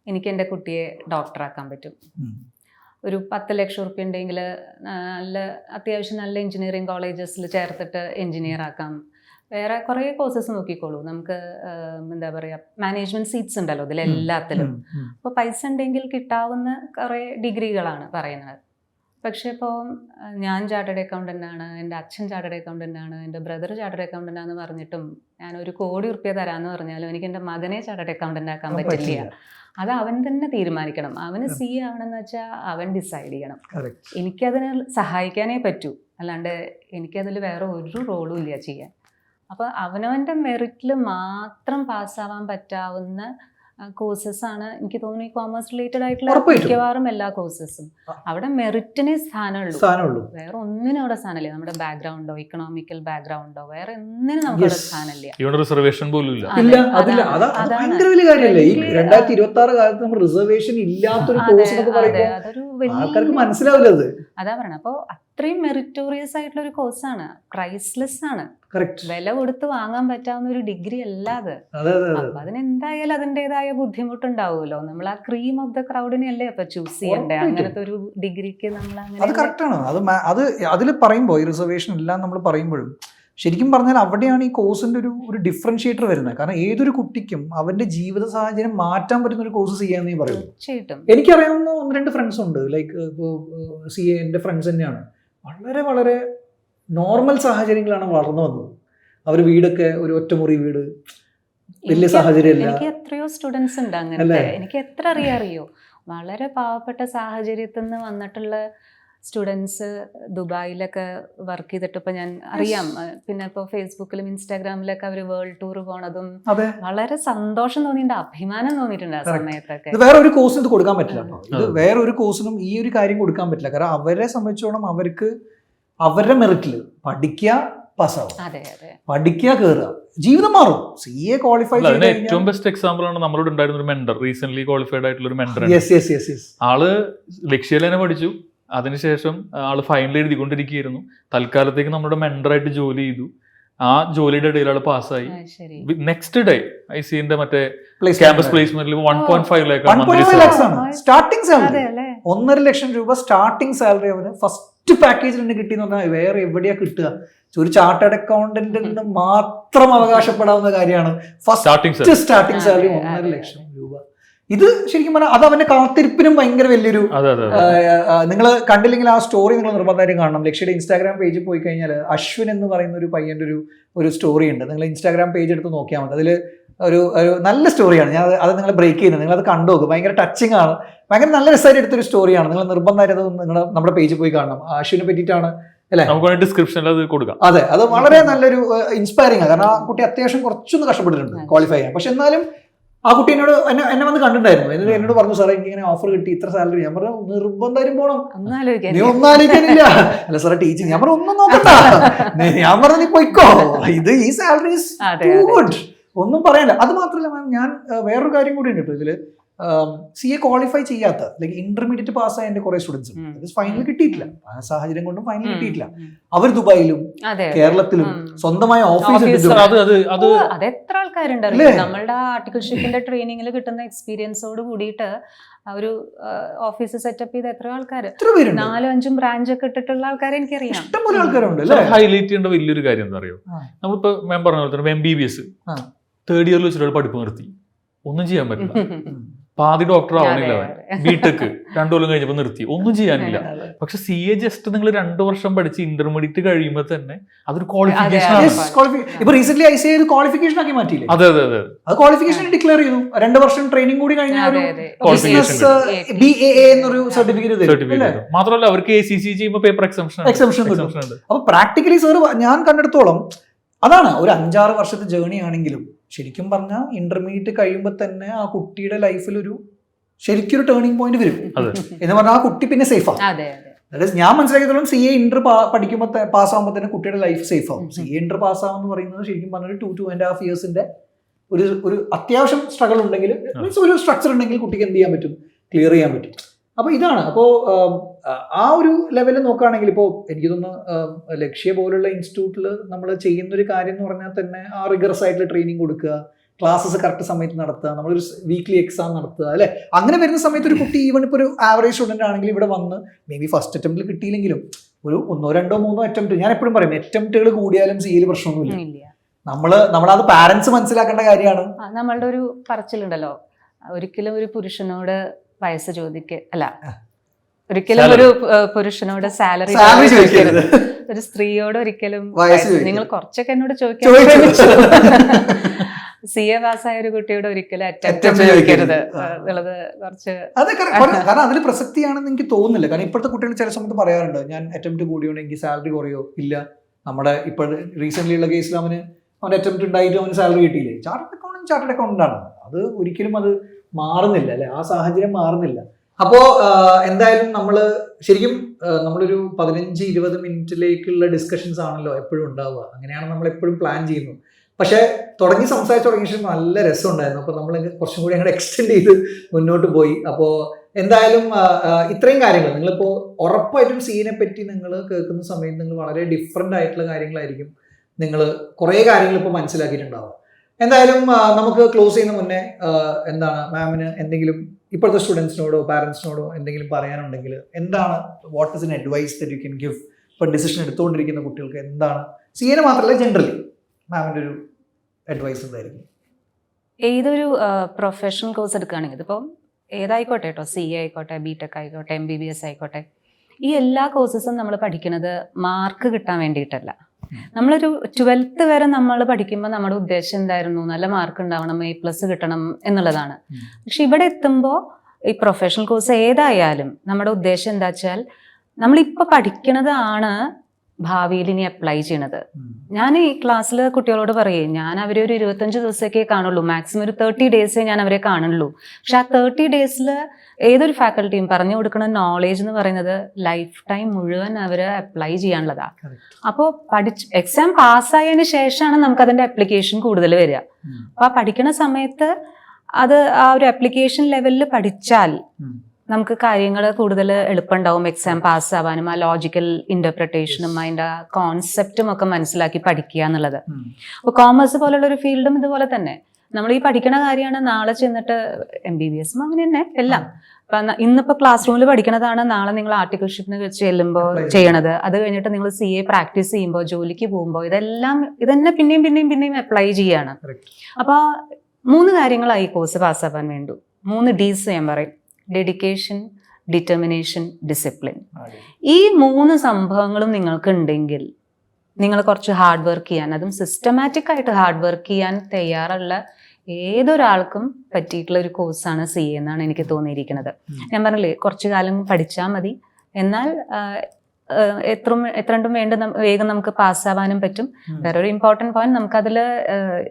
എനിക്ക് എൻ്റെ കുട്ടിയെ ഡോക്ടറാക്കാൻ പറ്റും. ഒരു 10 ലക്ഷം റുപ്യ ഉണ്ടെങ്കിൽ അത്യാവശ്യം നല്ല എഞ്ചിനീയറിംഗ് കോളേജസിൽ ചേർത്തിട്ട് എഞ്ചിനീയർ ആക്കാം. വേറെ കുറേ കോഴ്സസ് നോക്കിക്കോളൂ. നമുക്ക് എന്താ പറയുക, മാനേജ്മെന്റ് സീറ്റ്സ് ഉണ്ടല്ലോ ഇതിലെല്ലാത്തിലും. അപ്പോൾ പൈസ ഉണ്ടെങ്കിൽ കിട്ടാവുന്ന കുറേ ഡിഗ്രികളാണ് പറയുന്നത്. പക്ഷേ ഇപ്പോൾ ഞാൻ ചാർട്ടേഡ് അക്കൗണ്ടൻ്റ് ആണ്, എൻ്റെ അച്ഛൻ ചാർട്ടേഡ് അക്കൗണ്ടൻ്റ് ആണ്, എൻ്റെ ബ്രദർ ചാർട്ടേഡ് അക്കൗണ്ടൻ്റ് ആണെന്ന് പറഞ്ഞിട്ടും ഞാൻ 1 കോടി റുപ്യ തരാമെന്ന് പറഞ്ഞാലും എനിക്ക് എൻ്റെ മകനെ ചാർട്ടേഡ് അക്കൗണ്ടൻ്റ് ആക്കാൻ പറ്റില്ല. അത് അവൻ തന്നെ തീരുമാനിക്കണം. അവന് CA ആവണമെന്ന് വെച്ചാൽ അവൻ ഡിസൈഡ് ചെയ്യണം. എനിക്കതിന് സഹായിക്കാനേ പറ്റൂ, അല്ലാണ്ട് എനിക്കതിൽ വേറെ ഒരു റോളും ഇല്ല ചെയ്യാൻ. അപ്പോൾ അവനവൻ്റെ മെറിറ്റിൽ മാത്രം പാസ്സാവാൻ പറ്റാവുന്ന കോഴ്സസ് ആണ് എനിക്ക് തോന്നുന്നു ഈ കോമേഴ്സ് റിലേറ്റഡ് ആയിട്ടുള്ള മിക്കവാറും എല്ലാ കോഴ്സസും. അവിടെ മെറിറ്റിനെ സ്ഥാനമുള്ളൂ, വേറെ ഒന്നിനും അവിടെ സ്ഥാനമില്ല. നമ്മുടെ ബാക്ക്ഗ്രൗണ്ടോ ഇക്കണോമിക്കൽ ബാക്ക്ഗ്രൗണ്ടോ വേറെ ഒന്നിനും നമുക്ക് സ്ഥാനമില്ല. റിസർവേഷൻ പോലും ഇല്ല. അതാ പറയണ. അപ്പോൾ അത്രയും മെറിറ്റോറിയസ് ആയിട്ടുള്ള ഒരു കോഴ്സാണ്, പ്രൈസ്ലെസ് ആണ്, വില കൊടുത്ത് വാങ്ങാൻ പറ്റാവുന്ന ഒരു ഡിഗ്രി അല്ലാതെ. അപ്പൊ അതിനെന്തായാലും അതിൻ്റെതായ ബുദ്ധിമുട്ടുണ്ടാവുമല്ലോ. നമ്മൾ ആ ക്രീം ഓഫ് ദ ക്രൗഡിനെ അല്ലേ അപ്പൊ ചൂസ് ചെയ്യണ്ടേ? അങ്ങനത്തെ ഒരു ഡിഗ്രിക്ക് നമ്മൾ അത് കറക്റ്റാണ്. അത് അതിൽ പറയുമ്പോൾ ഈ റിസർവേഷൻ എല്ലാം നമ്മൾ പറയുമ്പോഴും ശരിക്കും പറഞ്ഞാൽ അവിടെയാണ് ഈ കോഴ്സിന്റെ ഒരു ഡിഫറൻഷിയേറ്റർ വരുന്നത്. കാരണം ഏതൊരു കുട്ടിക്കും അവന്റെ ജീവിത സാഹചര്യം മാറ്റാൻ പറ്റുന്ന ഒരു കോഴ്സ് ചെയ്യാന്ന് പറയും. എനിക്കറിയാവുന്ന 1-2 ഫ്രണ്ട്സ് ഉണ്ട്, ലൈക്ക് ഇപ്പോൾ CA എൻ്റെ ഫ്രണ്ട്സ് തന്നെയാണ്. വളരെ വളരെ നോർമൽ സാഹചര്യങ്ങളാണ് വളർന്നു വന്നത്. അവർ വീടൊക്കെ ഒരു ഒറ്റമുറി വീട്, വലിയ സാഹചര്യമല്ല. എനിക്ക് എത്രയോ സ്റ്റുഡൻസ് ഉണ്ട് അങ്ങനത്തെ. എനിക്ക് എത്ര അറിയോ, വളരെ പാവപ്പെട്ട സാഹചര്യത്തിൽ നിന്ന് വന്നിട്ടുള്ള സ്റ്റുഡൻസ് ദുബായിലൊക്കെ വർക്ക് ചെയ്തിട്ട് ഇപ്പൊ ഞാൻ അറിയാം, പിന്നെ ഇപ്പോൾ ഫേസ്ബുക്കിലും ഇൻസ്റ്റാഗ്രാമിലൊക്കെ അവർ വേൾഡ് ടൂർ പോണതും വളരെ സന്തോഷം തോന്നിയിട്ടുണ്ട്, അഭിമാനം തോന്നിയിട്ടുണ്ട് ആ സമയത്തൊക്കെ. ഇത് വേറെ ഒരു കോഴ്സിന് ഇത് കൊടുക്കാൻ പറ്റില്ല. ഇത് വേറെ ഒരു കോഴ്സിനും ഈ ഒരു കാര്യം കൊടുക്കാൻ പറ്റില്ല. കാരണം അവരെ സംബന്ധിച്ചോളം അവർക്ക് അവരുടെ മെറിറ്റിൽ പഠിക്കുക, പാസ്സാവും, പഠിക്കുക, കയറുക, ജീവിതം മാറും. CA ക്വാളിഫൈ ഏറ്റവും ബെസ്റ്റ് എക്സാമ്പിൾ ആണ് നമ്മളോട് ഉണ്ടായിരുന്ന ഒരു മെന്റർ, റീസെന്റ് ക്വാളിഫൈഡ് ആയിട്ടുള്ള ഒരു മെന്റർ. ആള് ലക്ഷ്യയിൽ തന്നെ പഠിച്ചു, അതിനുശേഷം ആള് ഫൈനൽ എഴുതിക്കൊണ്ടിരിക്കുകയായിരുന്നു. തൽക്കാലത്തേക്ക് നമ്മുടെ മെന്ററായിട്ട് ജോലി ചെയ്തു. ആ ജോലിയുടെ ഇടയിൽ ആള് പാസ്സായി. നെക്സ്റ്റ് ഡേ ICAന്റെ മറ്റേ ക്യാമ്പസ് പ്ലേസ്മെന്റിൽ 1.5 ലാഖ് സ്റ്റാർട്ടിംഗ് സാലറി, 1.5 ലക്ഷം രൂപ സ്റ്റാർട്ടിംഗ് സാലറി അവന് ഫസ്റ്റ് പാക്കേജിൽ നിന്ന് കിട്ടിയെന്ന് പറഞ്ഞാൽ വേറെ എവിടെയാ കിട്ടുക? ഒരു ചാർട്ടേഡ് അക്കൗണ്ടന്റിന് മാത്രം അവകാശപ്പെടാവുന്ന കാര്യമാണ് ഫസ്റ്റ് സ്റ്റാർട്ടിംഗ് സാലറി 1.5 ലക്ഷം രൂപ. ഇത് ശരിക്കും പറഞ്ഞാൽ അത് അവന്റെ കാത്തിരിപ്പിനും ഭയങ്കര വലിയൊരു, നിങ്ങൾ കണ്ടില്ലെങ്കിൽ ആ സ്റ്റോറി നിങ്ങൾ നിർബന്ധമായിട്ടും കാണണം. ലക്ഷ്യയുടെ ഇൻസ്റ്റാഗ്രാം പേജിൽ പോയി കഴിഞ്ഞാൽ അശ്വിൻ എന്ന് പറയുന്ന ഒരു പയ്യന്റെ ഒരു സ്റ്റോറി ഉണ്ട്. നിങ്ങൾ ഇൻസ്റ്റാഗ്രാം പേജ് എടുത്ത് നോക്കിയാൽ മതി. അതിൽ ഒരു നല്ല സ്റ്റോറിയാണ്. ഞാൻ അത് നിങ്ങൾ ബ്രേക്ക് ചെയ്യുന്നത്, നിങ്ങളത് കണ്ടു നോക്കും. ഭയങ്കര ടച്ചിങ് ആണ്, ഭയങ്കര നല്ല രസമായിട്ട് എടുത്തൊരു സ്റ്റോറിയാണ്. നിങ്ങൾ നിർബന്ധമായിട്ട് അത് നിങ്ങൾ നമ്മുടെ പേജിൽ പോയി കാണണം. അശ്വിനെ പറ്റിയിട്ടാണ് അല്ലേ? ഡിസ്ക്രിപ്ഷനിൽ അത് കൊടുക്കാം. അതെ, അത് വളരെ നല്ലൊരു ഇൻസ്പയറിംഗ് ആണ്. കാരണം ആ കുട്ടി അത്യാവശ്യം കുറച്ചൊന്ന് കഷ്ടപ്പെട്ടിട്ടുണ്ട് ക്വാളിഫൈ ചെയ്യാൻ. പക്ഷെ എന്നാലും ആ കുട്ടി എന്നെ വന്ന് കണ്ടിട്ടുണ്ടായിരുന്നു. എന്നിട്ട് എന്നോട് പറഞ്ഞു, സാറേ എനിക്ക് ഇങ്ങനെ ഓഫർ കിട്ടി, ഇത്ര സാലറി. ഞാൻ പറഞ്ഞു നിർബന്ധമായും പോകണം, നീ ഒന്നും ആലോചിക്കാനില്ല. അല്ല സാറേ ടീച്ചിങ്. ഞാൻ പറഞ്ഞു ഒന്നും നോക്കണ്ട, ഞാൻ പറഞ്ഞു നീ പോയിക്കോ, ഇത് ഈ സാലറി ഈസ് ടു ഗുഡ്, ഒന്നും പറയാനില്ല. അത് മാത്രമല്ല മാം, ഞാൻ വേറൊരു കാര്യം കൂടി ഉണ്ട് കേട്ടോ ഇതില്. CA ക്വാളിഫൈ ചെയ്യാത്ത, ലൈക്ക് ഇന്റർമീഡിയറ്റ് പാസ്സായ എന്റെ കുറെ സ്റ്റുഡൻസ് ഉണ്ട്. ഫൈനൽ കിട്ടിയിട്ടില്ല, ആ സാഹചര്യം കൊണ്ടും ഫൈനൽ കിട്ടിയിട്ടില്ല. അവർ ദുബായിലും കേരളത്തിലും സ്വന്തമായ ഓഫീസ്. അത് എത്ര ആൾക്കാരുണ്ടല്ലോ നമ്മളുടെ ആർട്ടിക്കിൾഷിപ്പിന്റെ ട്രെയിനിങ്ങിൽ കിട്ടുന്ന എക്സ്പീരിയൻസോട് കൂടിയിട്ട് ഒരു ഓഫീസ് സെറ്റപ്പ് ചെയ്ത എത്ര ആൾക്കാര്, 4-5 ബ്രാഞ്ച് ഒക്കെ ഇട്ടിട്ടുള്ള ആൾക്കാരെ എനിക്കറിയാം. ഇഷ്ടംപോലെ ആൾക്കാരുണ്ട്. ഹൈലൈറ്റ് ചെയ്യേണ്ട വലിയൊരു കാര്യം എന്താ അറിയോ, നമ്മളിപ്പോ മാം പറഞ്ഞ പോലെ തന്നെ MBBS 3rd ഇയറിൽ വെച്ചിട്ട് പഠിപ്പ് നിർത്തി, ഒന്നും ചെയ്യാൻ പറ്റില്ല. പാതി ഡോക്ടർ ആവണില്ല അവൻ. BTech 2 കൊല്ലം കഴിഞ്ഞപ്പോ നിർത്തി, ഒന്നും ചെയ്യാനില്ല. പക്ഷെ CA ജസ്റ്റ് നിങ്ങൾ 2 വർഷം പഠിച്ച് ഇന്റർമീഡിയറ്റ് കഴിയുമ്പോ തന്നെ അതൊരു ക്വാളിഫിക്കേഷൻ ആണ്. ഇപ്പൊ റീസെന്റ് ICA ക്വാളിഫിക്കേഷൻ ആക്കി മാറ്റിയില്ലേ? അതെ അതെ അതെ, അത് ക്വാളിഫിക്കേഷൻ ഡിക്ലെയർ ചെയ്തു. 2 വർഷം ട്രെയിനിങ് കൂടി കഴിഞ്ഞാൽ BAA എന്നൊരു സർട്ടിഫിക്കറ്റ്. മാത്രമല്ല അവർക്ക് ACC ചെയ്യുമ്പോൾ പേപ്പർ എക്സംഷൻ ഉണ്ട്. അപ്പൊ പ്രാക്ടിക്കലി സാർ ഞാൻ കണ്ടെടുത്തോളം അതാണ് ഒരു 5-6 വർഷത്തെ ജേർണി ആണെങ്കിലും ശരിക്കും പറഞ്ഞാൽ ഇന്റർമീഡിയറ്റ് കഴിയുമ്പോൾ തന്നെ ആ കുട്ടിയുടെ ലൈഫിൽ ഒരു ശരിക്കൊരു ടേണിംഗ് പോയിന്റ് വരും എന്ന് പറഞ്ഞാൽ ആ കുട്ടി പിന്നെ സേഫ് ആവും. അതായത് ഞാൻ മനസ്സിലാക്കിയതോളം CA ഇന്റർ പഠിക്കുമ്പോൾ പാസ്സാകുമ്പോൾ തന്നെ കുട്ടിയുടെ ലൈഫ് സേഫ് ആവും. CA ഇന്റർ പാസ്സാവെന്ന് പറയുന്നത് ശരിക്കും പറഞ്ഞാൽ 2.5 ഇയേഴ്സിന്റെ ഒരു അത്യാവശ്യം സ്ട്രഗിൾ ഉണ്ടെങ്കിൽ, മീൻസ് ഒരു സ്ട്രക്ചർ ഉണ്ടെങ്കിൽ കുട്ടിക്ക് എന്ത് ചെയ്യാൻ പറ്റും, ക്ലിയർ ചെയ്യാൻ പറ്റും. അപ്പോൾ ഇതാണ്. അപ്പോൾ ആ ഒരു ലെവലിൽ നോക്കുകയാണെങ്കിൽ ഇപ്പോൾ എനിക്ക് തോന്നുന്നു ലക്ഷ്യ പോലുള്ള ഇൻസ്റ്റിറ്റ്യൂട്ടിൽ നമ്മൾ ചെയ്യുന്നൊരു കാര്യം എന്ന് പറഞ്ഞാൽ തന്നെ ആ റിഗറസ് ആയിട്ടുള്ള ട്രെയിനിങ് കൊടുക്കുക, ക്ലാസ്സസ് കറക്റ്റ് സമയത്ത് നടത്തുക, നമ്മളൊരു വീക്ക്ലി എക്സാം നടത്തുക, അല്ലെ? അങ്ങനെ വരുന്ന സമയത്ത് ഒരു കുട്ടി ഈവൻ ഇപ്പോൾ ഒരു ആവറേജ് സ്റ്റുഡൻ്റ് ആണെങ്കിൽ ഇവിടെ വന്ന് മേ ബി ഫസ്റ്റ് അറ്റംപ്റ്റിൽ കിട്ടിയില്ലെങ്കിലും ഒരു 1, 2, 3 അറ്റംപ്റ്റ്, ഞാൻ എപ്പോഴും പറയും അറ്റംപ്റ്റുകൾ കൂടിയാലും CA പ്രശ്നമൊന്നുമില്ല. നമ്മളത് പാരന്റ്സ് മനസ്സിലാക്കേണ്ട കാര്യമാണ്. നമ്മളുടെ ഒരു പറച്ചിലുണ്ടല്ലോ, ഒരിക്കലും ഒരു പുരുഷനോട് വയസ്സ് അല്ല ഒരിക്കലും ഒരു പുരുഷനോട് സാലറി ചോദിക്കരുത്, ഒരു സ്ത്രീയോട് ഒരിക്കലും നിങ്ങൾ കുറച്ചൊക്കെ എന്നോട് ചോദിക്കാൻ CA പാസ്സായ ഒരു കുട്ടിയോട് ഒരിക്കലും അറ്റംപ്റ്റ് ചോദിക്കരുത് എന്നുള്ളത് കുറച്ച് കാരണം അതിന് പ്രസക്തിയാണെന്ന് എനിക്ക് തോന്നുന്നില്ല. കാരണം ഇപ്പോഴത്തെ കുട്ടികൾ ചില സമയത്ത് പറയാറുണ്ട്, ഞാൻ അറ്റംപ്റ്റ് കൂടിയോണ്ട് എനിക്ക് സാലറി കുറയോ ഇല്ല. നമ്മുടെ ഇപ്പോൾ റീസെന്റ് ഉള്ള കേസിൽ അവന് അറ്റംപ്റ്റ് ഉണ്ടായിട്ട് അവന് സാലറി കിട്ടിയില്ലേ? ചാർട്ടേഡ് അക്കൗണ്ടന്റ് ആണ്. അത് ഒരിക്കലും അത് മാറുന്നില്ല, അല്ലെ? ആ സാഹചര്യം മാറുന്നില്ല. അപ്പോൾ എന്തായാലും നമ്മൾ ശരിക്കും നമ്മളൊരു 15-20 മിനിറ്റിലേക്കുള്ള ഡിസ്കഷൻസ് ആണല്ലോ എപ്പോഴും ഉണ്ടാവുക. അങ്ങനെയാണ് നമ്മൾ എപ്പോഴും പ്ലാൻ ചെയ്യുന്നത്. പക്ഷേ സംസാരിച്ച് തുടങ്ങിയ ശേഷം നല്ല രസമുണ്ടായിരുന്നു. അപ്പോൾ നമ്മൾ കുറച്ചും കൂടി അങ്ങോട്ട് എക്സ്റ്റെൻഡ് ചെയ്ത് മുന്നോട്ട് പോയി. അപ്പോൾ എന്തായാലും ഇത്രയും കാര്യങ്ങൾ നിങ്ങളിപ്പോൾ ഉറപ്പായിട്ടും CA പറ്റി നിങ്ങൾ കേൾക്കുന്ന സമയത്ത് നിങ്ങൾ വളരെ ഡിഫറെൻ്റ് ആയിട്ടുള്ള കാര്യങ്ങളായിരിക്കും നിങ്ങൾ കുറേ കാര്യങ്ങൾ ഇപ്പോൾ മനസ്സിലാക്കിയിട്ടുണ്ടാവുക. എന്തായാലും നമുക്ക് ക്ലോസ് ചെയ്യുന്ന മുന്നേ എന്താണ് മാമിന് എന്തെങ്കിലും ഇപ്പോഴത്തെ സ്റ്റുഡൻസിനോടോ പാരൻസിനോടോ എന്തെങ്കിലും പറയാനുണ്ടെങ്കിൽ എന്താണ്, what is an advice that you can give ഇപ്പോൾ ഡിസിഷൻ എടുത്തുകൊണ്ടിരിക്കുന്ന കുട്ടികൾക്ക്? എന്താണ് CA മാത്രമല്ല ജനറലി മാമിൻ്റെ ഒരു അഡ്വൈസ് എന്തായിരിക്കും? ഏതൊരു പ്രൊഫഷണൽ കോഴ്സ് എടുക്കുകയാണെങ്കിൽ ഇതിപ്പം ഏതായിക്കോട്ടെ കേട്ടോ, CA ആയിക്കോട്ടെ, BTech ആയിക്കോട്ടെ, MBBS ആയിക്കോട്ടെ, ഈ എല്ലാ കോഴ്സസും നമ്മൾ പഠിക്കുന്നത് മാർക്ക് കിട്ടാൻ വേണ്ടിയിട്ടല്ല. നമ്മളൊരു 12th വരെ നമ്മൾ പഠിക്കുമ്പോൾ നമ്മുടെ ഉദ്ദേശം എന്തായിരുന്നു, നല്ല മാർക്ക് ഉണ്ടാവണം, A+ കിട്ടണം എന്നുള്ളതാണ്. പക്ഷെ ഇവിടെ എത്തുമ്പോൾ ഈ പ്രൊഫഷണൽ കോഴ്സ് ഏതായാലും നമ്മുടെ ഉദ്ദേശം എന്താ വെച്ചാൽ നമ്മളിപ്പോൾ പഠിക്കണതാണ് ഭാവിയിൽ ഇനി അപ്ലൈ ചെയ്യണത്. ഞാൻ ഈ ക്ലാസ്സിൽ കുട്ടികളോട് പറയും, ഞാൻ അവരെ ഒരു 25 ദിവസമൊക്കെ കാണുള്ളൂ, മാക്സിമം ഒരു 30 ഡേയ്സേ ഞാൻ അവരെ കാണുള്ളൂ. പക്ഷെ ആ 30 ഡേയ്സിൽ ഏതൊരു ഫാക്കൽറ്റിയും പറഞ്ഞു കൊടുക്കുന്ന നോളേജ് എന്ന് പറയുന്നത് ലൈഫ് ടൈം മുഴുവൻ അവർ അപ്ലൈ ചെയ്യാനുള്ളതാണ്. അപ്പോൾ എക്സാം പാസ്സായതിനു ശേഷമാണ് നമുക്ക് അതിൻ്റെ അപ്ലിക്കേഷൻ കൂടുതൽ വരിക. അപ്പോൾ ആ പഠിക്കുന്ന സമയത്ത് അത് ആ ഒരു അപ്ലിക്കേഷൻ ലെവലിൽ പഠിച്ചാൽ നമുക്ക് കാര്യങ്ങൾ കൂടുതൽ എളുപ്പമുണ്ടാവും എക്സാം പാസ്സാവാനും. ആ ലോജിക്കൽ ഇന്റർപ്രിട്ടേഷനും അതിൻ്റെ കോൺസെപ്റ്റും ഒക്കെ മനസ്സിലാക്കി പഠിക്കുക എന്നുള്ളത്. അപ്പോൾ കോമേഴ്സ് പോലുള്ള ഒരു ഫീൽഡും ഇതുപോലെ തന്നെ. നമ്മൾ ഈ പഠിക്കണ കാര്യമാണ് നാളെ ചെന്നിട്ട് MBBS അങ്ങനെ തന്നെ എല്ലാം. ഇന്നിപ്പോൾ ക്ലാസ് റൂമിൽ പഠിക്കണതാണ് നാളെ നിങ്ങൾ ആർട്ടിക്കിൾഷിപ്പിന് ചെല്ലുമ്പോൾ ചെയ്യണത്. അത് കഴിഞ്ഞിട്ട് നിങ്ങൾ CA പ്രാക്ടീസ് ചെയ്യുമ്പോൾ, ജോലിക്ക് പോകുമ്പോൾ, ഇതന്നെ പിന്നെയും അപ്ലൈ ചെയ്യാണ്. അപ്പോൾ 3 കാര്യങ്ങളായി കോഴ്സ് പാസ്സാവാൻ വേണ്ടു. 3 Ds ഞാൻ പറയും: ഡെഡിക്കേഷൻ, ഡിറ്റർമിനേഷൻ, ഡിസിപ്ലിൻ. ഈ 3 സംഭവങ്ങളും നിങ്ങൾക്ക് ഉണ്ടെങ്കിൽ നിങ്ങൾ കുറച്ച് ഹാർഡ് വർക്ക് ചെയ്യാൻ, അതും സിസ്റ്റമാറ്റിക് ആയിട്ട് ഹാർഡ് വർക്ക് ചെയ്യാൻ തയ്യാറുള്ള ഏതൊരാൾക്കും പറ്റിയിട്ടുള്ള ഒരു കോഴ്സാണ് CA എന്നാണ് എനിക്ക് തോന്നിയിരിക്കുന്നത്. ഞാൻ പറഞ്ഞില്ലേ, കുറച്ചു കാലം പഠിച്ചാൽ മതി, എന്നാൽ എത്രണ്ടും വേഗം നമുക്ക് പാസ്സാവാനും പറ്റും. വേറൊരു ഇമ്പോർട്ടൻറ്റ് പോയിന്റ്, നമുക്കതിൽ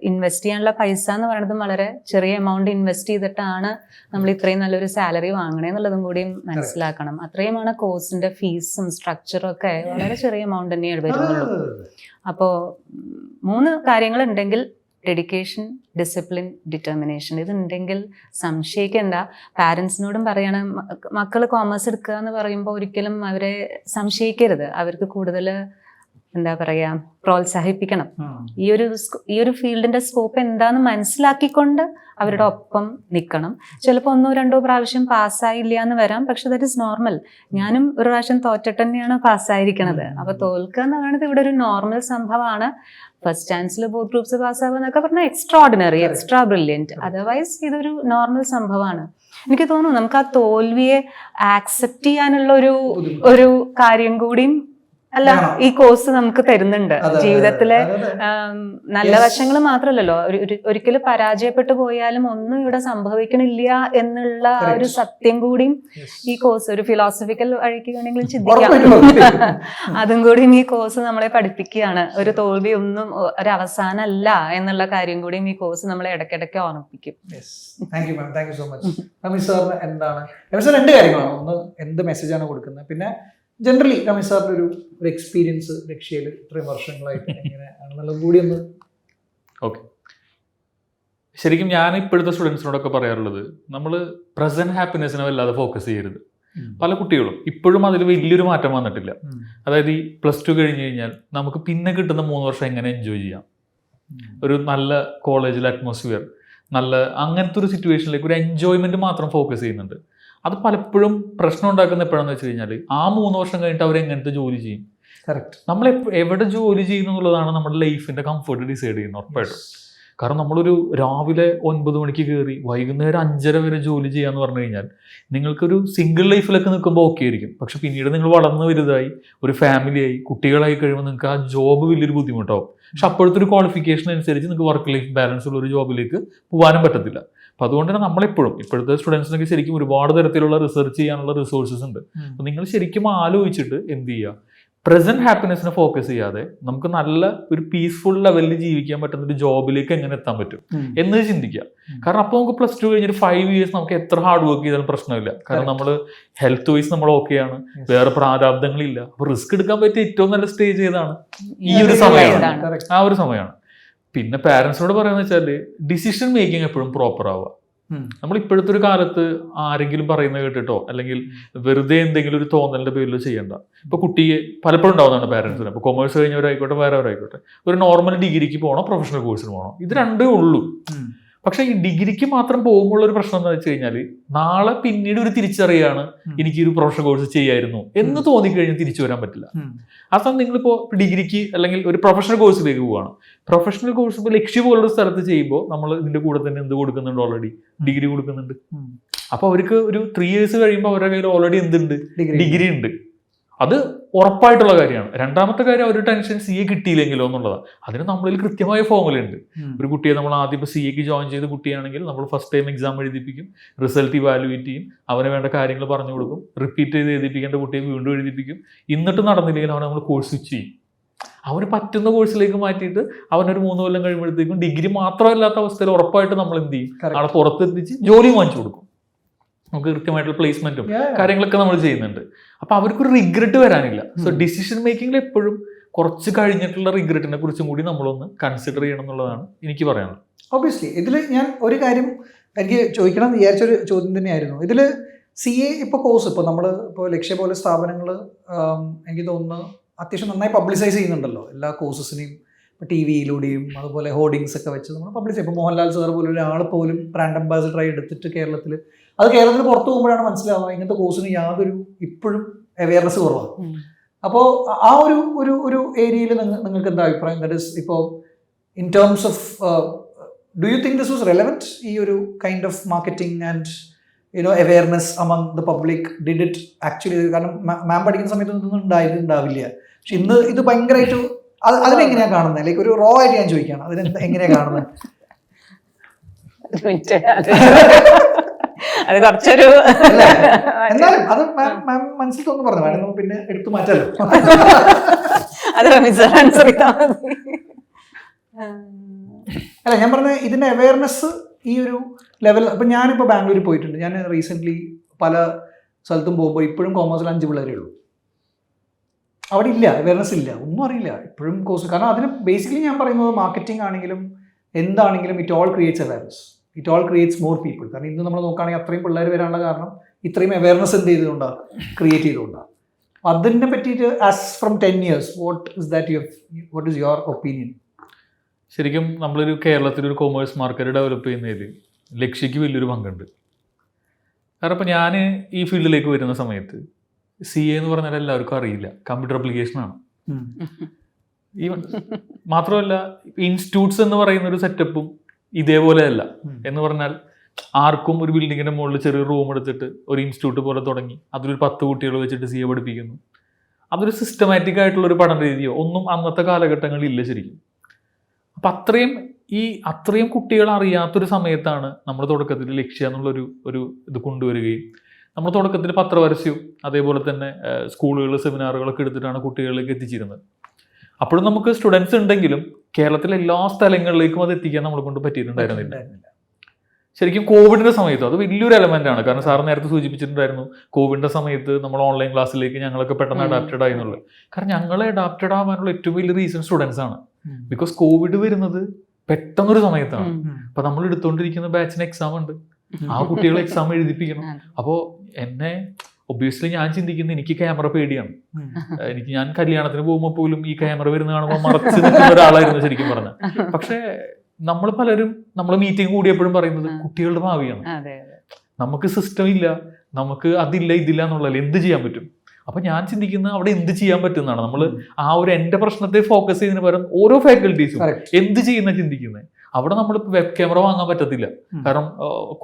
ഇൻവെസ്റ്റ് ചെയ്യാനുള്ള പൈസ എന്ന് പറയുന്നത് വളരെ ചെറിയ എമൗണ്ട് ഇൻവെസ്റ്റ് ചെയ്തിട്ടാണ് നമ്മൾ ഇത്രയും നല്ലൊരു സാലറി വാങ്ങണേ എന്നുള്ളതും കൂടി മനസ്സിലാക്കണം. അത്രയുമാണ് കോഴ്സിന്റെ ഫീസും സ്ട്രക്ചറും ഒക്കെ വളരെ ചെറിയ എമൗണ്ട് തന്നെ വരുന്നുള്ളൂ. അപ്പോൾ 3 കാര്യങ്ങൾ ഉണ്ടെങ്കിൽ, ഡെഡിക്കേഷൻ, ഡിസിപ്ലിൻ, ഡിറ്റർമിനേഷൻ, ഇതുണ്ടെങ്കിൽ സംശയിക്കേണ്ട. പാരൻസിനോടും പറയണം, മക്കൾ കോമേഴ്സ് എടുക്കുക എന്ന് പറയുമ്പോൾ ഒരിക്കലും അവരെ സംശയിക്കരുത്. അവർക്ക് കൂടുതൽ എന്താ പറയാ, പ്രോത്സാഹിപ്പിക്കണം. ഈ ഒരു ഫീൽഡിന്റെ സ്കോപ്പ് എന്താന്ന് മനസ്സിലാക്കിക്കൊണ്ട് അവരുടെ ഒപ്പം നിൽക്കണം. ചിലപ്പോൾ 1-2 പ്രാവശ്യം പാസ്സായില്ല എന്ന് വരാം, പക്ഷെ ദാറ്റ് ഇസ് നോർമൽ. ഞാനും ഒരു പ്രാവശ്യം തോറ്റിട്ട് തന്നെയാണ് പാസ്സായിരിക്കണത്. അപ്പൊ തോൽക്കുക എന്ന് പറയുന്നത് ഇവിടെ ഒരു നോർമൽ സംഭവമാണ്. ഫസ്റ്റ് ചാൻസിൽ ബോത്ത് ഗ്രൂപ്പ്സ് പാസ്സാവുക എന്നൊക്കെ പറഞ്ഞാൽ extra ordinary, extra brilliant. Otherwise ഇതൊരു നോർമൽ സംഭവമാണ്. എനിക്ക് തോന്നുന്നു നമുക്ക് ആ തോൽവിയെ ആക്സെപ്റ്റ് ചെയ്യാനുള്ള ഒരു കാര്യം കൂടിയും അല്ല ഈ കോഴ്സ് നമുക്ക് തരുന്നുണ്ട്. ജീവിതത്തിലെ നല്ല വശങ്ങൾ മാത്രമല്ലല്ലോ, ഒരിക്കലും പരാജയപ്പെട്ടു പോയാലും ഒന്നും ഇവിടെ സംഭവിക്കണില്ല എന്നുള്ള ഒരു സത്യം കൂടിയും ഈ കോഴ്സ്, ഒരു ഫിലോസഫിക്കൽ വഴിക്ക് വേണമെങ്കിലും ചിന്തിക്കാം, അതും കൂടിയും ഈ കോഴ്സ് നമ്മളെ പഠിപ്പിക്കുകയാണ്. ഒരു തോൽവി ഒന്നും ഒരു അവസാനമല്ല എന്നുള്ള കാര്യം കൂടിയും ഈ കോഴ്സ് നമ്മളെ ഇടയ്ക്കിടയ്ക്ക് ഓർമ്മിപ്പിക്കും. എന്താണ് 2 കാര്യങ്ങളാണ്. ഒന്ന്, എന്ത് മെസ്സേജാണ് കൊടുക്കുന്നത്, പിന്നെ ജനറലി രമേശ് സാറിന്റെ ഒരു എക്സ്പീരിയൻസ് രക്ഷയിൽ ഇത്രയും വർഷങ്ങളായിട്ട് എങ്ങനെയാണെന്നുള്ളത് കൂടി ഒന്ന്. ഓക്കെ, ശരിക്കും ഞാൻ ഇപ്പോഴത്തെ സ്റ്റുഡൻസിനോടൊക്കെ പറയാറുള്ളത്, നമ്മൾ പ്രസന്റ് ഹാപ്പിനെസ്സിനെ വല്ലാതെ ഫോക്കസ് ചെയ്യരുത്. പല കുട്ടികളും ഇപ്പോഴും അതിൽ വലിയൊരു മാറ്റം വന്നിട്ടില്ല. അതായത് ഈ +2 കഴിഞ്ഞ് കഴിഞ്ഞാൽ നമുക്ക് പിന്നെ കിട്ടുന്ന 3 വർഷം എങ്ങനെ എൻജോയ് ചെയ്യാം, ഒരു നല്ല കോളേജിലെ അറ്റ്മോസ്ഫിയർ, നല്ല അങ്ങനത്തെ ഒരു സിറ്റുവേഷനിലേക്ക് ഒരു എൻജോയ്മെന്റ് മാത്രം ഫോക്കസ് ചെയ്യുന്നുണ്ട്. അത് പലപ്പോഴും പ്രശ്നം ഉണ്ടാക്കുന്ന എപ്പോഴാന്ന് വെച്ച് കഴിഞ്ഞാൽ ആ 3 വർഷം കഴിഞ്ഞിട്ട് അവർ എങ്ങനത്തെ ജോലി ചെയ്യും. കറക്റ്റ്. നമ്മൾ എവിടെ ജോലി ചെയ്യുന്നു എന്നുള്ളതാണ് നമ്മുടെ ലൈഫിന്റെ കംഫർട്ട് ഡിസൈഡ് ചെയ്യുന്നത് ഉറപ്പായിട്ടും. കാരണം നമ്മളൊരു രാവിലെ 9 മണിക്ക് കയറി വൈകുന്നേരം 5:30 വരെ ജോലി ചെയ്യാന്ന് പറഞ്ഞു കഴിഞ്ഞാൽ നിങ്ങൾക്കൊരു സിംഗിൾ ലൈഫിലൊക്കെ നിൽക്കുമ്പോൾ ഓക്കെ ആയിരിക്കും. പക്ഷെ പിന്നീട് നിങ്ങൾ വളർന്നു വലുതായി ഒരു ഫാമിലിയായി കുട്ടികളായി കഴിയുമ്പോൾ നിങ്ങൾക്ക് ആ ജോബ് വലിയൊരു ബുദ്ധിമുട്ടാവും. പക്ഷെ അപ്പോഴത്തെ ഒരു ക്വാളിഫിക്കേഷൻ അനുസരിച്ച് നിങ്ങൾക്ക് വർക്ക് ലൈഫ് ബാലൻസ് ഉള്ള ഒരു ജോബിലേക്ക് പോകാനും പറ്റത്തില്ല. അപ്പം അതുകൊണ്ട് തന്നെ നമ്മളെപ്പോഴും ഇപ്പോഴത്തെ സ്റ്റുഡൻസിനൊക്കെ ശരിക്കും ഒരുപാട് തരത്തിലുള്ള റിസർച്ച് ചെയ്യാനുള്ള റിസോഴ്സസ് ഉണ്ട്. അപ്പം നിങ്ങൾ ശരിക്കും ആലോചിച്ചിട്ട് എന്ത് ചെയ്യുക, പ്രസന്റ് ഹാപ്പിനെസ്സിനെ ഫോക്കസ് ചെയ്യാതെ നമുക്ക് നല്ല ഒരു പീസ്ഫുൾ ലെവലിൽ ജീവിക്കാൻ പറ്റുന്ന ഒരു ജോബിലേക്ക് എങ്ങനെ എത്താൻ പറ്റും എന്ന് ചിന്തിക്കുക. കാരണം അപ്പോൾ നമുക്ക് +2 കഴിഞ്ഞൊരു 5 ഇയേഴ്സ് നമുക്ക് എത്ര ഹാർഡ് വർക്ക് ചെയ്താലും പ്രശ്നമില്ല. കാരണം നമ്മൾ ഹെൽത്ത് വൈസ് നമ്മൾ ഓക്കെയാണ്, വേറെ പ്രാരാബ്ദങ്ങളില്ല. അപ്പൊ റിസ്ക് എടുക്കാൻ പറ്റിയ ഏറ്റവും നല്ല സ്റ്റേജ് ഏതാണ്? ഈ ഒരു സമയമാണ്, ആ ഒരു സമയമാണ്. പിന്നെ പാരൻസിനോട് പറയുന്നത് വെച്ചാൽ ഡിസിഷൻ മേക്കിംഗ് എപ്പോഴും പ്രോപ്പർ ആവുക. നമ്മൾ ഇപ്പോഴത്തെ ഒരു കാലത്ത് ആരെങ്കിലും പറയുന്നത് കേട്ടിട്ടോ അല്ലെങ്കിൽ വെറുതെ എന്തെങ്കിലും ഒരു തോന്നലിന്റെ പേരിൽ ചെയ്യണ്ട. ഇപ്പൊ കുട്ടിയെ പലപ്പോഴും ഉണ്ടാവുന്നതാണ് പാരന്റ്സിന്. ഇപ്പൊ കൊമേഴ്സ് കഴിഞ്ഞവരായിക്കോട്ടെ വേറെവരായിക്കോട്ടെ, ഒരു നോർമൽ ഡിഗ്രിക്ക് പോകണോ പ്രൊഫഷണൽ കോഴ്സിന് പോകണോ, ഇത് രണ്ടേ ഉള്ളൂ. പക്ഷെ ഈ ഡിഗ്രിക്ക് മാത്രം പോകുമ്പോൾ ഒരു പ്രശ്നം എന്താ വെച്ച് കഴിഞ്ഞാൽ നാളെ പിന്നീട് ഒരു തിരിച്ചറിയാണ് എനിക്ക് ഒരു പ്രൊഫഷണൽ കോഴ്സ് ചെയ്യായിരുന്നു എന്ന് തോന്നിക്കഴിഞ്ഞാൽ തിരിച്ചു വരാൻ പറ്റില്ല. ആ സമയം നിങ്ങളിപ്പോൾ ഡിഗ്രിക്ക് അല്ലെങ്കിൽ ഒരു പ്രൊഫഷണൽ കോഴ്സിലേക്ക് പോവുകയാണ്. പ്രൊഫഷണൽ കോഴ്സ് ഇപ്പോൾ ലക്ഷ്യ പോലുള്ള സ്ഥലത്ത് ചെയ്യുമ്പോൾ നമ്മൾ ഇതിന്റെ കൂടെ തന്നെ എന്ത് കൊടുക്കുന്നുണ്ട്, ഓൾറെഡി ഡിഗ്രി കൊടുക്കുന്നുണ്ട്. അപ്പൊ അവർക്ക് ഒരു 3 ഇയേഴ്സ് കഴിയുമ്പോൾ അവരുടെ കയ്യിൽ ഓൾറെഡി എന്തുണ്ട്, ഡിഗ്രി ഉണ്ട്. അത് ഉറപ്പായിട്ടുള്ള കാര്യമാണ്. രണ്ടാമത്തെ കാര്യം ഒരു ടെൻഷൻ CA കിട്ടിയില്ലെങ്കിലോ എന്നുള്ളതാണ്. അതിന് നമ്മളിൽ കൃത്യമായ ഫോർമുല ഉണ്ട്. ഒരു കുട്ടിയെ നമ്മൾ ആദ്യം ഇപ്പോൾ CAക്ക് ജോയിൻ ചെയ്ത കുട്ടിയാണെങ്കിൽ നമ്മൾ ഫസ്റ്റ് ടൈം എക്സാം എഴുതിപ്പിക്കും, റിസൾട്ട് ഇവാലുവേറ്റ് ചെയ്യും, അവന് വേണ്ട കാര്യങ്ങൾ പറഞ്ഞു കൊടുക്കും, റിപ്പീറ്റ് ചെയ്ത് എഴുതിപ്പിക്കേണ്ട കുട്ടിയെ വീണ്ടും എഴുതിപ്പിക്കും. എന്നിട്ട് നടന്നില്ലെങ്കിൽ അവനെ നമ്മൾ കോഴ്സ് സ്വിച്ച് ചെയ്യും. അവന് പറ്റുന്ന കോഴ്സിലേക്ക് മാറ്റിയിട്ട് അവനൊരു 3 കൊല്ലം കഴിയുമ്പോഴത്തേക്കും ഡിഗ്രി മാത്രമല്ലാത്ത അവസ്ഥയിൽ ഉറപ്പായിട്ട് നമ്മൾ എന്ത് ചെയ്യും, അവിടെ പുറത്തെത്തിച്ച് ജോലി വാങ്ങിച്ചു കൊടുക്കും. നമുക്ക് കൃത്യമായിട്ടുള്ള പ്ലേസ്മെന്റും കാര്യങ്ങളൊക്കെ നമ്മൾ ചെയ്യുന്നുണ്ട്. അപ്പൊ അവർക്കൊരു റിഗ്രറ്റ് വരാനില്ല. സോ ഡിസിഷൻ മേക്കിങ്ങിൽ എപ്പോഴും കുറച്ച് കഴിഞ്ഞിട്ടുള്ള റിഗ്രറ്റിനെ കുറിച്ചും കൂടി നമ്മളൊന്ന് കൺസിഡർ ചെയ്യണം എന്നുള്ളതാണ് എനിക്ക് പറയാനുള്ളത്. ഒബ്വിയസ്ലി ഇതിൽ ഞാൻ ഒരു കാര്യം എനിക്ക് ചോദിക്കണം എന്ന് വിചാരിച്ചൊരു ചോദ്യം തന്നെയായിരുന്നു. ഇതിൽ CA ഇപ്പോൾ കോഴ്സ് ഇപ്പോൾ നമ്മൾ ഇപ്പോൾ ലക്ഷ്യ പോലെ സ്ഥാപനങ്ങൾ എനിക്ക് തോന്നുന്നു അത്യാവശ്യം നന്നായി പബ്ലിസൈസ് ചെയ്യുന്നുണ്ടല്ലോ എല്ലാ കോഴ്സസിനെയും. ഇപ്പോൾ TV-യിലൂടെയും അതുപോലെ ഹോർഡിങ്സ് ഒക്കെ വെച്ച് നമ്മൾ പബ്ലിസൈസ്. ഇപ്പോൾ മോഹൻലാൽ സാർ പോലെ ഒരാൾ പോലും ബ്രാൻഡ് അംബാസിഡറായി എടുത്തിട്ട് കേരളത്തിൽ പുറത്തു പോകുമ്പോഴാണ് മനസ്സിലാവുക ഇങ്ങനത്തെ കോഴ്സിന് യാതൊരു ഇപ്പോഴും അവയർനെസ് കുറവാണ്. അപ്പോൾ ആ ഒരു ഏരിയയിൽ നിങ്ങൾക്ക് എന്താ അഭിപ്രായം? ദാറ്റ് ഇസ് ഇപ്പോൾ in terms of do you think this was relevant, ഈ ഒരു kind of marketing and awareness among the public? Did it actually? കാരണം മാം പഠിക്കുന്ന സമയത്ത് ഇതൊന്നും ഉണ്ടാവില്ല. പക്ഷെ ഇന്ന് ഇത് ഭയങ്കരമായിട്ട് അതിനെങ്ങനെയാണ് കാണുന്നത്? ലൈക്ക് ഒരു റോ ആയിട്ട് ഞാൻ ചോദിക്കുകയാണ്, അതിനെ എങ്ങനെയാണ് കാണുന്നത്? അത് കുറച്ചൊരു എന്നാലും അത് മാം മനസ്സിൽ തോന്നുന്നു പറഞ്ഞു, മാഡം പിന്നെ എടുത്തു മാറ്റാലോ. അത് അല്ല, ഞാൻ പറഞ്ഞ ഇതിന്റെ അവയർനെസ് ഈ ഒരു ലെവൽ. ഇപ്പം ഞാനിപ്പോൾ ബാംഗ്ലൂരിൽ പോയിട്ടുണ്ട്. ഞാൻ റീസെൻ്റ്ലി പല സ്ഥലത്തും പോകുമ്പോൾ ഇപ്പോഴും കോമേഴ്സിൽ 5 പിള്ളേരേ ഉള്ളൂ. അവിടെ ഇല്ല, അവയർനെസ് ഇല്ല, ഒന്നും അറിയില്ല ഇപ്പോഴും കോഴ്സ്. കാരണം അതിന് ബേസിക്കലി ഞാൻ പറയുന്നത് മാർക്കറ്റിംഗ് ആണെങ്കിലും എന്താണെങ്കിലും it all creates awareness, it all creates more people. കാരണം ഇന്ന് നമ്മൾ നോക്കുകയാണെങ്കിൽ അത്രയും പിള്ളേർ വരാനുള്ള കാരണം ഇത്രയും അവയർനെസ് എന്ത് ചെയ്തുകൊണ്ടാണ്, ക്രിയേറ്റ് ചെയ്തുകൊണ്ടാണ്. അതിനെ പറ്റിയിട്ട് as from 10 years what is your opinion? ശരിക്കും നമ്മളൊരു കേരളത്തിലൊരു കൊമേഴ്സ് മാർക്കറ്റ് ഡെവലപ്പ് ചെയ്യുന്നതിൽ ലക്ഷ്യക്ക് വലിയൊരു പങ്കുണ്ട്. കാരണം ഇപ്പോൾ ഞാൻ ഈ ഫീൽഡിലേക്ക് വരുന്ന സമയത്ത് CA എന്ന് പറഞ്ഞാൽ എല്ലാവർക്കും അറിയില്ല, കമ്പ്യൂട്ടർ അപ്ലിക്കേഷനാണ്. മാത്രമല്ല ഇൻസ്റ്റിറ്റ്യൂട്ട്സ് എന്ന് പറയുന്ന ഒരു സെറ്റപ്പും ഇതേപോലെയല്ല. എന്ന് പറഞ്ഞാൽ ആർക്കും ഒരു ബിൽഡിങ്ങിന്റെ മുകളിൽ ചെറിയ റൂം എടുത്തിട്ട് ഒരു ഇൻസ്റ്റിറ്റ്യൂട്ട് പോലെ തുടങ്ങി അതിലൊരു 10 കുട്ടികൾ വെച്ചിട്ട് CA പഠിപ്പിക്കുന്നു. അതൊരു സിസ്റ്റമാറ്റിക് ആയിട്ടുള്ള ഒരു പഠന രീതിയോ ഒന്നും അന്നത്തെ കാലഘട്ടങ്ങളിൽ ഇല്ല ശരിക്കും. അപ്പം അത്രയും കുട്ടികൾ അറിയാത്തൊരു സമയത്താണ് നമ്മൾ തുടക്കത്തിൽ ലക്ഷ്യം എന്നുള്ളൊരു ഇത് കൊണ്ടുവരികയും നമ്മൾ തുടക്കത്തിൽ പത്രപരസ്യവും അതേപോലെ തന്നെ സ്കൂളുകൾ സെമിനാറുകളൊക്കെ എടുത്തിട്ടാണ് കുട്ടികളിലേക്ക് എത്തിച്ചിരുന്നത്. അപ്പോഴും നമുക്ക് സ്റ്റുഡൻസ് ഉണ്ടെങ്കിലും കേരളത്തിലെ എല്ലാ സ്ഥലങ്ങളിലേക്കും അത് എത്തിക്കാൻ നമ്മളെ കൊണ്ട് പറ്റിയിട്ടുണ്ടായിരുന്നില്ല. ശരിക്കും കോവിഡിന്റെ സമയത്ത് അത് വലിയൊരു എലമെന്റ് ആണ്. കാരണം സാർ നേരത്തെ സൂചിപ്പിച്ചിട്ടുണ്ടായിരുന്നു കോവിഡിന്റെ സമയത്ത് നമ്മൾ ഓൺലൈൻ ക്ലാസ്സിലേക്ക് ഞങ്ങളൊക്കെ പെട്ടെന്ന് അഡാപ്റ്റഡ് ആയി എന്നുള്ളത്. കാരണം ഞങ്ങളെ അഡാപ്റ്റഡ് ആവാനുള്ള ഏറ്റവും വലിയ റീസൺ സ്റ്റുഡൻസ് ആണ്. ബിക്കോസ് കോവിഡ് വരുന്നത് പെട്ടെന്നൊരു സമയത്താണ്. അപ്പൊ നമ്മൾ എടുത്തുകൊണ്ടിരിക്കുന്ന ബാച്ചിന് എക്സാം ഉണ്ട്, ആ കുട്ടികളെ എക്സാം എഴുതിപ്പിക്കണം. അപ്പോൾ എന്നെ ഒബ്വിയസ്ലി ഞാൻ ചിന്തിക്കുന്നത് എനിക്ക് ക്യാമറ പേടിയാണ്. ഞാൻ കല്യാണത്തിന് പോകുമ്പോൾ പോലും ഈ ക്യാമറ വരുന്ന കാണുമ്പോൾ മറച്ച് നിൽക്കുന്ന ഒരാളായിരുന്നു ശരിക്കും പറഞ്ഞാൽ. പക്ഷേ നമ്മൾ പലരും നമ്മൾ മീറ്റിംഗ് കൂടിയപ്പോഴും പറയുന്നത് കുട്ടികളുടെ ഭാവിയാണ്. നമുക്ക് സിസ്റ്റം ഇല്ല, നമുക്ക് അതില്ല ഇതില്ല എന്നുള്ളതല്ല, എന്ത് ചെയ്യാൻ പറ്റും? അപ്പൊ ഞാൻ ചിന്തിക്കുന്നത് അവിടെ എന്ത് ചെയ്യാൻ പറ്റുന്നതാണ്. നമ്മൾ ആ ഒരു എന്റെ പ്രശ്നത്തെ ഫോക്കസ് ചെയ്യുന്നതിന് പകരം ഓരോ ഫാക്കൽറ്റീസും എന്ത് ചെയ്യുന്ന ചിന്തിക്കുന്നത്. അവിടെ നമ്മൾ വെബ് ക്യാമറ വാങ്ങാൻ പറ്റത്തില്ല, കാരണം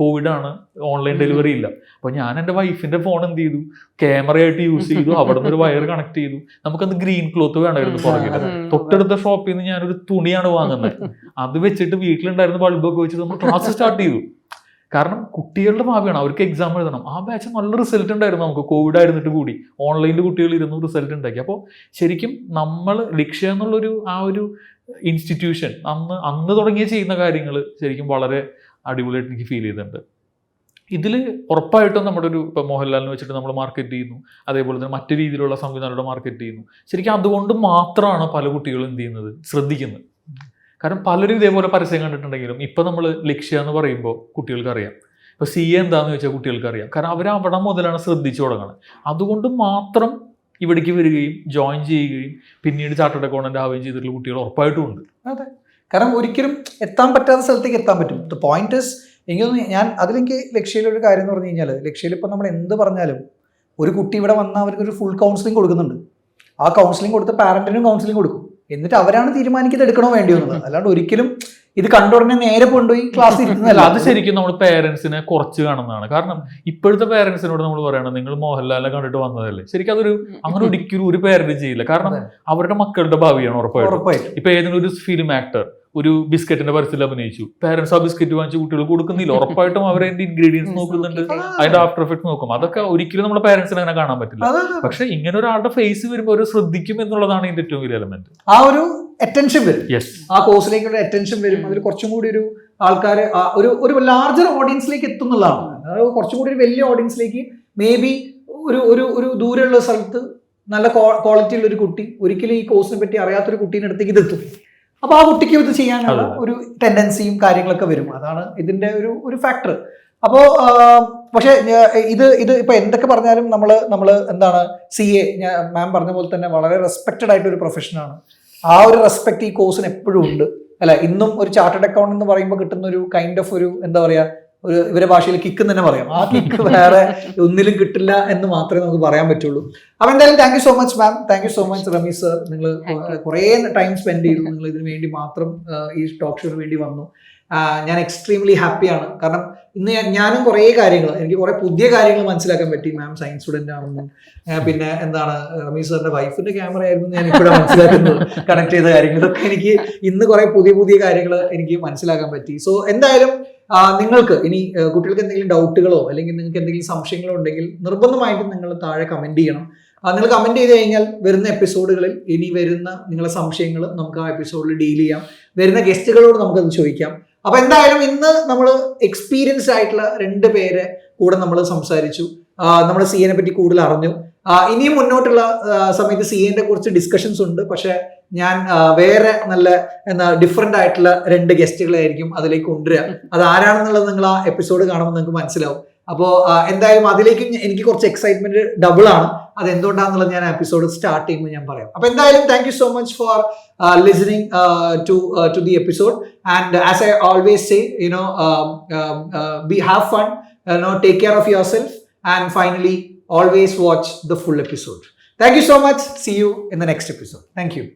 കോവിഡ് ആണ്, ഓൺലൈൻ ഡെലിവറി ഇല്ല. അപ്പൊ ഞാൻ എൻ്റെ വൈഫിന്റെ ഫോൺ എന്ത് ചെയ്തു, ക്യാമറയായിട്ട് യൂസ് ചെയ്തു, അവിടെ നിന്ന് ഒരു വയർ കണക്ട് ചെയ്തു. നമുക്കത് ഗ്രീൻ ക്ലോത്ത് വേണമായിരുന്നു പുറകിൽ. തൊട്ടടുത്ത ഷോപ്പിൽ നിന്ന് ഞാനൊരു തുണിയാണ് വാങ്ങുന്നത്, അത് വെച്ചിട്ട് വീട്ടിലുണ്ടായിരുന്ന ബൾബൊക്കെ വെച്ചിട്ട് നമ്മൾ ക്ലാസ് സ്റ്റാർട്ട് ചെയ്തു. കാരണം കുട്ടികളുടെ ഭാവിയാണ്, അവർക്ക് എക്സാം എഴുതണം. ആ ബാച്ച് നല്ല റിസൾട്ട് ഉണ്ടായിരുന്നു നമുക്ക്, കോവിഡ് ആയിരുന്നിട്ട് കൂടി ഓൺലൈനിൽ കുട്ടികൾ ഇരുന്ന് റിസൾട്ട് ഉണ്ടാക്കി. അപ്പോൾ ശരിക്കും നമ്മൾ ലക്ഷ്യം എന്നുള്ളൊരു ആ ഒരു ഇൻസ്റ്റിറ്റ്യൂഷൻ അന്ന് തുടങ്ങിയ ചെയ്യുന്ന കാര്യങ്ങൾ ശരിക്കും വളരെ അടിപൊളിയായിട്ട് എനിക്ക് ഫീൽ ചെയ്തിട്ടുണ്ട്. ഇതിൽ ഉറപ്പായിട്ടും നമ്മുടെ ഒരു ഇപ്പം മോഹൻലാലിനെ വെച്ചിട്ട് നമ്മൾ മാർക്കറ്റ് ചെയ്യുന്നു, അതേപോലെ തന്നെ മറ്റു രീതിയിലുള്ള സംവിധാനങ്ങളുടെ മാർക്കറ്റ് ചെയ്യുന്നു. ശരിക്കും അതുകൊണ്ട് മാത്രമാണ് പല കുട്ടികളും എന്ത് ചെയ്യുന്നത്, ശ്രദ്ധിക്കുന്നത്. കാരണം പലരും ഇതേപോലെ പരസ്യം കണ്ടിട്ടുണ്ടെങ്കിലും ഇപ്പം നമ്മൾ ലക്ഷ്യം എന്ന് പറയുമ്പോൾ കുട്ടികൾക്ക് അറിയാം, ഇപ്പോൾ CA എന്താണെന്ന് ചോദിച്ചാൽ കുട്ടികൾക്ക് അറിയാം. കാരണം അവർ അവിടെ മുതലാണ് ശ്രദ്ധിച്ചു തുടങ്ങുന്നത്. അതുകൊണ്ട് മാത്രം ഇവിടേക്ക് വരികയും ജോയിൻ ചെയ്യുകയും പിന്നീട് ചാർട്ടേഡ് അക്കൗണ്ടന്റ് ആവുകയും ചെയ്തിട്ടുള്ള കുട്ടികൾ ഉറപ്പായിട്ടും ഉണ്ട്. അതെ, കാരണം ഒരിക്കലും എത്താൻ പറ്റാത്ത സ്ഥലത്തേക്ക് എത്താൻ പറ്റും. ദ പോയിന്റ് ഇസ്, എനിക്ക് ഞാൻ അതിലെനിക്ക് ലക്ഷ്യയിലൊരു കാര്യം എന്ന് പറഞ്ഞു കഴിഞ്ഞാൽ, ലക്ഷ്യയിൽ ഇപ്പം നമ്മൾ എന്ത് പറഞ്ഞാലും ഒരു കുട്ടി ഇവിടെ വന്നാൽ അവർക്കൊരു ഫുൾ കൗൺസിലിംഗ് കൊടുക്കുന്നുണ്ട്. ആ കൗൺസിലിംഗ് കൊടുത്ത പാരന്റിനും കൗൺസിലിംഗ് കൊടുക്കും. എന്നിട്ട് അവരാണ് തീരുമാനിക്കുന്നത് എടുക്കണോ വേണ്ടിയോ എന്നുള്ളത്. അല്ലാണ്ട് ഒരിക്കലും ഇത് കണ്ടുടനെ നേരെ കൊണ്ടുപോയി ക്ലാസ് അല്ല ഇരുന്നല്ല. അത് ശരിക്കും നമ്മൾ പേരൻസിനെ കുറച്ച് കാണുന്നതാണ്. കാരണം ഇപ്പോഴത്തെ പേരൻസിനോട് നമ്മൾ പറയണം നിങ്ങൾ മോഹൻലാലിനെ കണ്ടിട്ട് വന്നതല്ലേ, ശരിക്കും അതൊരു അങ്ങനെ ഒരിക്കലും ഒരു പേരന്റ് ചെയ്യില്ല. കാരണം അവരുടെ മക്കളുടെ ഭാവിയാണ് ഉറപ്പായിട്ടും. ഇപ്പൊ ഏതെങ്കിലും ഒരു ഫിലിം ആക്ടർ ഒരു ബിസ്ക്കറ്റിന്റെ പരസ്യത്തിൽ അഭിനയിച്ചു, പേരൻസ് ആ ബിസ്ക്കറ്റ് വാങ്ങിച്ച് കുട്ടികൾ കൊടുക്കുന്നില്ല, ഉറപ്പായിട്ടും അവരതിന്റെ ഇൻഗ്രീഡിയൻസ് നോക്കുന്നുണ്ട്, അതിന്റെ ആഫ്റ്റർ എഫക്ട് നോക്കും. അതൊക്കെ ഒരിക്കലും നമ്മുടെ പേരൻസിനെ അങ്ങനെ കാണാൻ പറ്റില്ല. പക്ഷെ ഇങ്ങനെ ഒരാളുടെ ഫേസ് വരുമ്പോൾ അവർ ശ്രദ്ധിക്കും എന്നുള്ളതാണ് ഇതിന്റെ ഏറ്റവും വലിയ എലമെന്റ്. ആ ഒരു അറ്റൻഷൻ വരും, യെസ്, ആ കോഴ്സിലേക്കുള്ള അറ്റൻഷൻ വരും. അതിൽ കുറച്ചും കൂടി ഒരു ആൾക്കാർ ഒരു ലാർജർ ഓഡിയൻസിലേക്ക് എത്തുന്നുള്ളതാണ്. അതായത് കുറച്ചും കൂടി ഒരു വലിയ ഓഡിയൻസിലേക്ക് മേ ബി ഒരു ദൂരെയുള്ള സ്ഥലത്ത് നല്ല ക്വാളിറ്റി ഉള്ള ഒരു കുട്ടി ഒരിക്കലും ഈ കോഴ്സിനെ പറ്റി അറിയാത്തൊരു കുട്ടീൻ്റെ അടുത്തേക്ക് ഇതെത്തും. അപ്പോൾ ആ കുട്ടിക്ക് ഇത് ചെയ്യാനുള്ള ഒരു ടെൻഡൻസിയും കാര്യങ്ങളൊക്കെ വരും. അതാണ് ഇതിന്റെ ഒരു ഫാക്ടർ. അപ്പോൾ പക്ഷേ ഇത് ഇപ്പൊ എന്തൊക്കെ പറഞ്ഞാലും നമ്മൾ എന്താണ് CA മാം പറഞ്ഞ പോലെ തന്നെ വളരെ റെസ്പെക്റ്റഡ് ആയിട്ട് ഒരു പ്രൊഫഷനാണ്. ആ ഒരു റെസ്പെക്ട് ഈ കോഴ്സിന് എപ്പോഴും ഉണ്ട് അല്ല. ഇന്നും ഒരു ചാർട്ടേഡ് അക്കൗണ്ട് എന്ന് പറയുമ്പോൾ കിട്ടുന്ന ഒരു കൈൻഡ് ഓഫ് ഒരു എന്താ പറയാ, ഒരു ഇവരെ ഭാഷയിൽ കിക്ക് എന്ന് തന്നെ പറയാം. ആ കിക്ക് വേറെ ഒന്നിലും കിട്ടില്ല എന്ന് മാത്രമേ നമുക്ക് പറയാൻ പറ്റുള്ളൂ. അപ്പൊ എന്തായാലും thank you so much ma'am, thank you so much Ramees sir. നിങ്ങൾ കുറേ ടൈം സ്പെൻഡ് ചെയ്തു, നിങ്ങൾ ഇതിനു വേണ്ടി മാത്രം ഈ ടോക്ക് ഷോന് വേണ്ടി വന്നു. ഞാൻ എക്സ്ട്രീംലി ഹാപ്പിയാണ്. കാരണം ഇന്ന് ഞാനും കുറേ കാര്യങ്ങൾ, എനിക്ക് കുറേ പുതിയ കാര്യങ്ങൾ മനസ്സിലാക്കാൻ പറ്റി. മാം സയൻസ് സ്റ്റുഡൻ്റ് ആണെന്നും പിന്നെ എന്താണ് റമീസ് സാറിന്റെ വൈഫിന്റെ ക്യാമറ ആയിരുന്നു ഞാൻ ഇപ്പോഴാണ് മനസ്സിലാക്കുന്നത്, കണക്ട് ചെയ്ത കാര്യങ്ങൾ. ഇതൊക്കെ എനിക്ക് ഇന്ന് കുറേ പുതിയ കാര്യങ്ങൾ എനിക്ക് മനസ്സിലാക്കാൻ പറ്റി. സോ എന്തായാലും നിങ്ങൾക്ക് ഇനി കുട്ടികൾക്ക് എന്തെങ്കിലും ഡൗട്ടുകളോ അല്ലെങ്കിൽ നിങ്ങൾക്ക് എന്തെങ്കിലും സംശയങ്ങളോ ഉണ്ടെങ്കിൽ നിർബന്ധമായിട്ടും നിങ്ങൾ താഴെ കമൻറ്റ് ചെയ്യണം. നിങ്ങൾ കമൻറ്റ് ചെയ്ത് കഴിഞ്ഞാൽ വരുന്ന എപ്പിസോഡുകളിൽ ഇനി വരുന്ന നിങ്ങളുടെ സംശയങ്ങൾ നമുക്ക് ആ എപ്പിസോഡിൽ ഡീൽ ചെയ്യാം. വരുന്ന ഗസ്റ്റുകളോട് നമുക്കത് ചോദിക്കാം. അപ്പൊ എന്തായാലും ഇന്ന് നമ്മൾ എക്സ്പീരിയൻസ്ഡ് ആയിട്ടുള്ള 2 പേരെ കൂടെ നമ്മൾ സംസാരിച്ചു. നമ്മൾ CA നെ പറ്റി കൂടുതൽ അറിഞ്ഞു. ഇനിയും മുന്നോട്ടുള്ള സമയത്ത് CA ന്റെ കുറച്ച് ഡിസ്കഷൻസ് ഉണ്ട്. പക്ഷെ ഞാൻ വേറെ നല്ല ഡിഫറെന്റ് ആയിട്ടുള്ള 2 ഗസ്റ്റുകളായിരിക്കും അതിലേക്ക് കൊണ്ടുവരിക. അത് ആരാണെന്നുള്ളത് നിങ്ങൾ ആ എപ്പിസോഡ് കാണുമ്പോൾ നിങ്ങൾക്ക് മനസ്സിലാവും. അപ്പോൾ എന്തായാലും അതിലേക്ക് എനിക്ക് കുറച്ച് എക്സൈറ്റ്മെന്റ് ഡബിൾ ആണ്. അത് എന്തുകൊണ്ടാണെന്നുള്ളത് ഞാൻ എപ്പിസോഡ് സ്റ്റാർട്ട് ചെയ്യുമ്പോൾ ഞാൻ പറയാം. അപ്പൊ എന്തായാലും thank you so much for listening to the episode. And as I always say, have fun, take care of yourself, and finally always watch the full episode. Thank you so much. See you in the next episode. Thank you.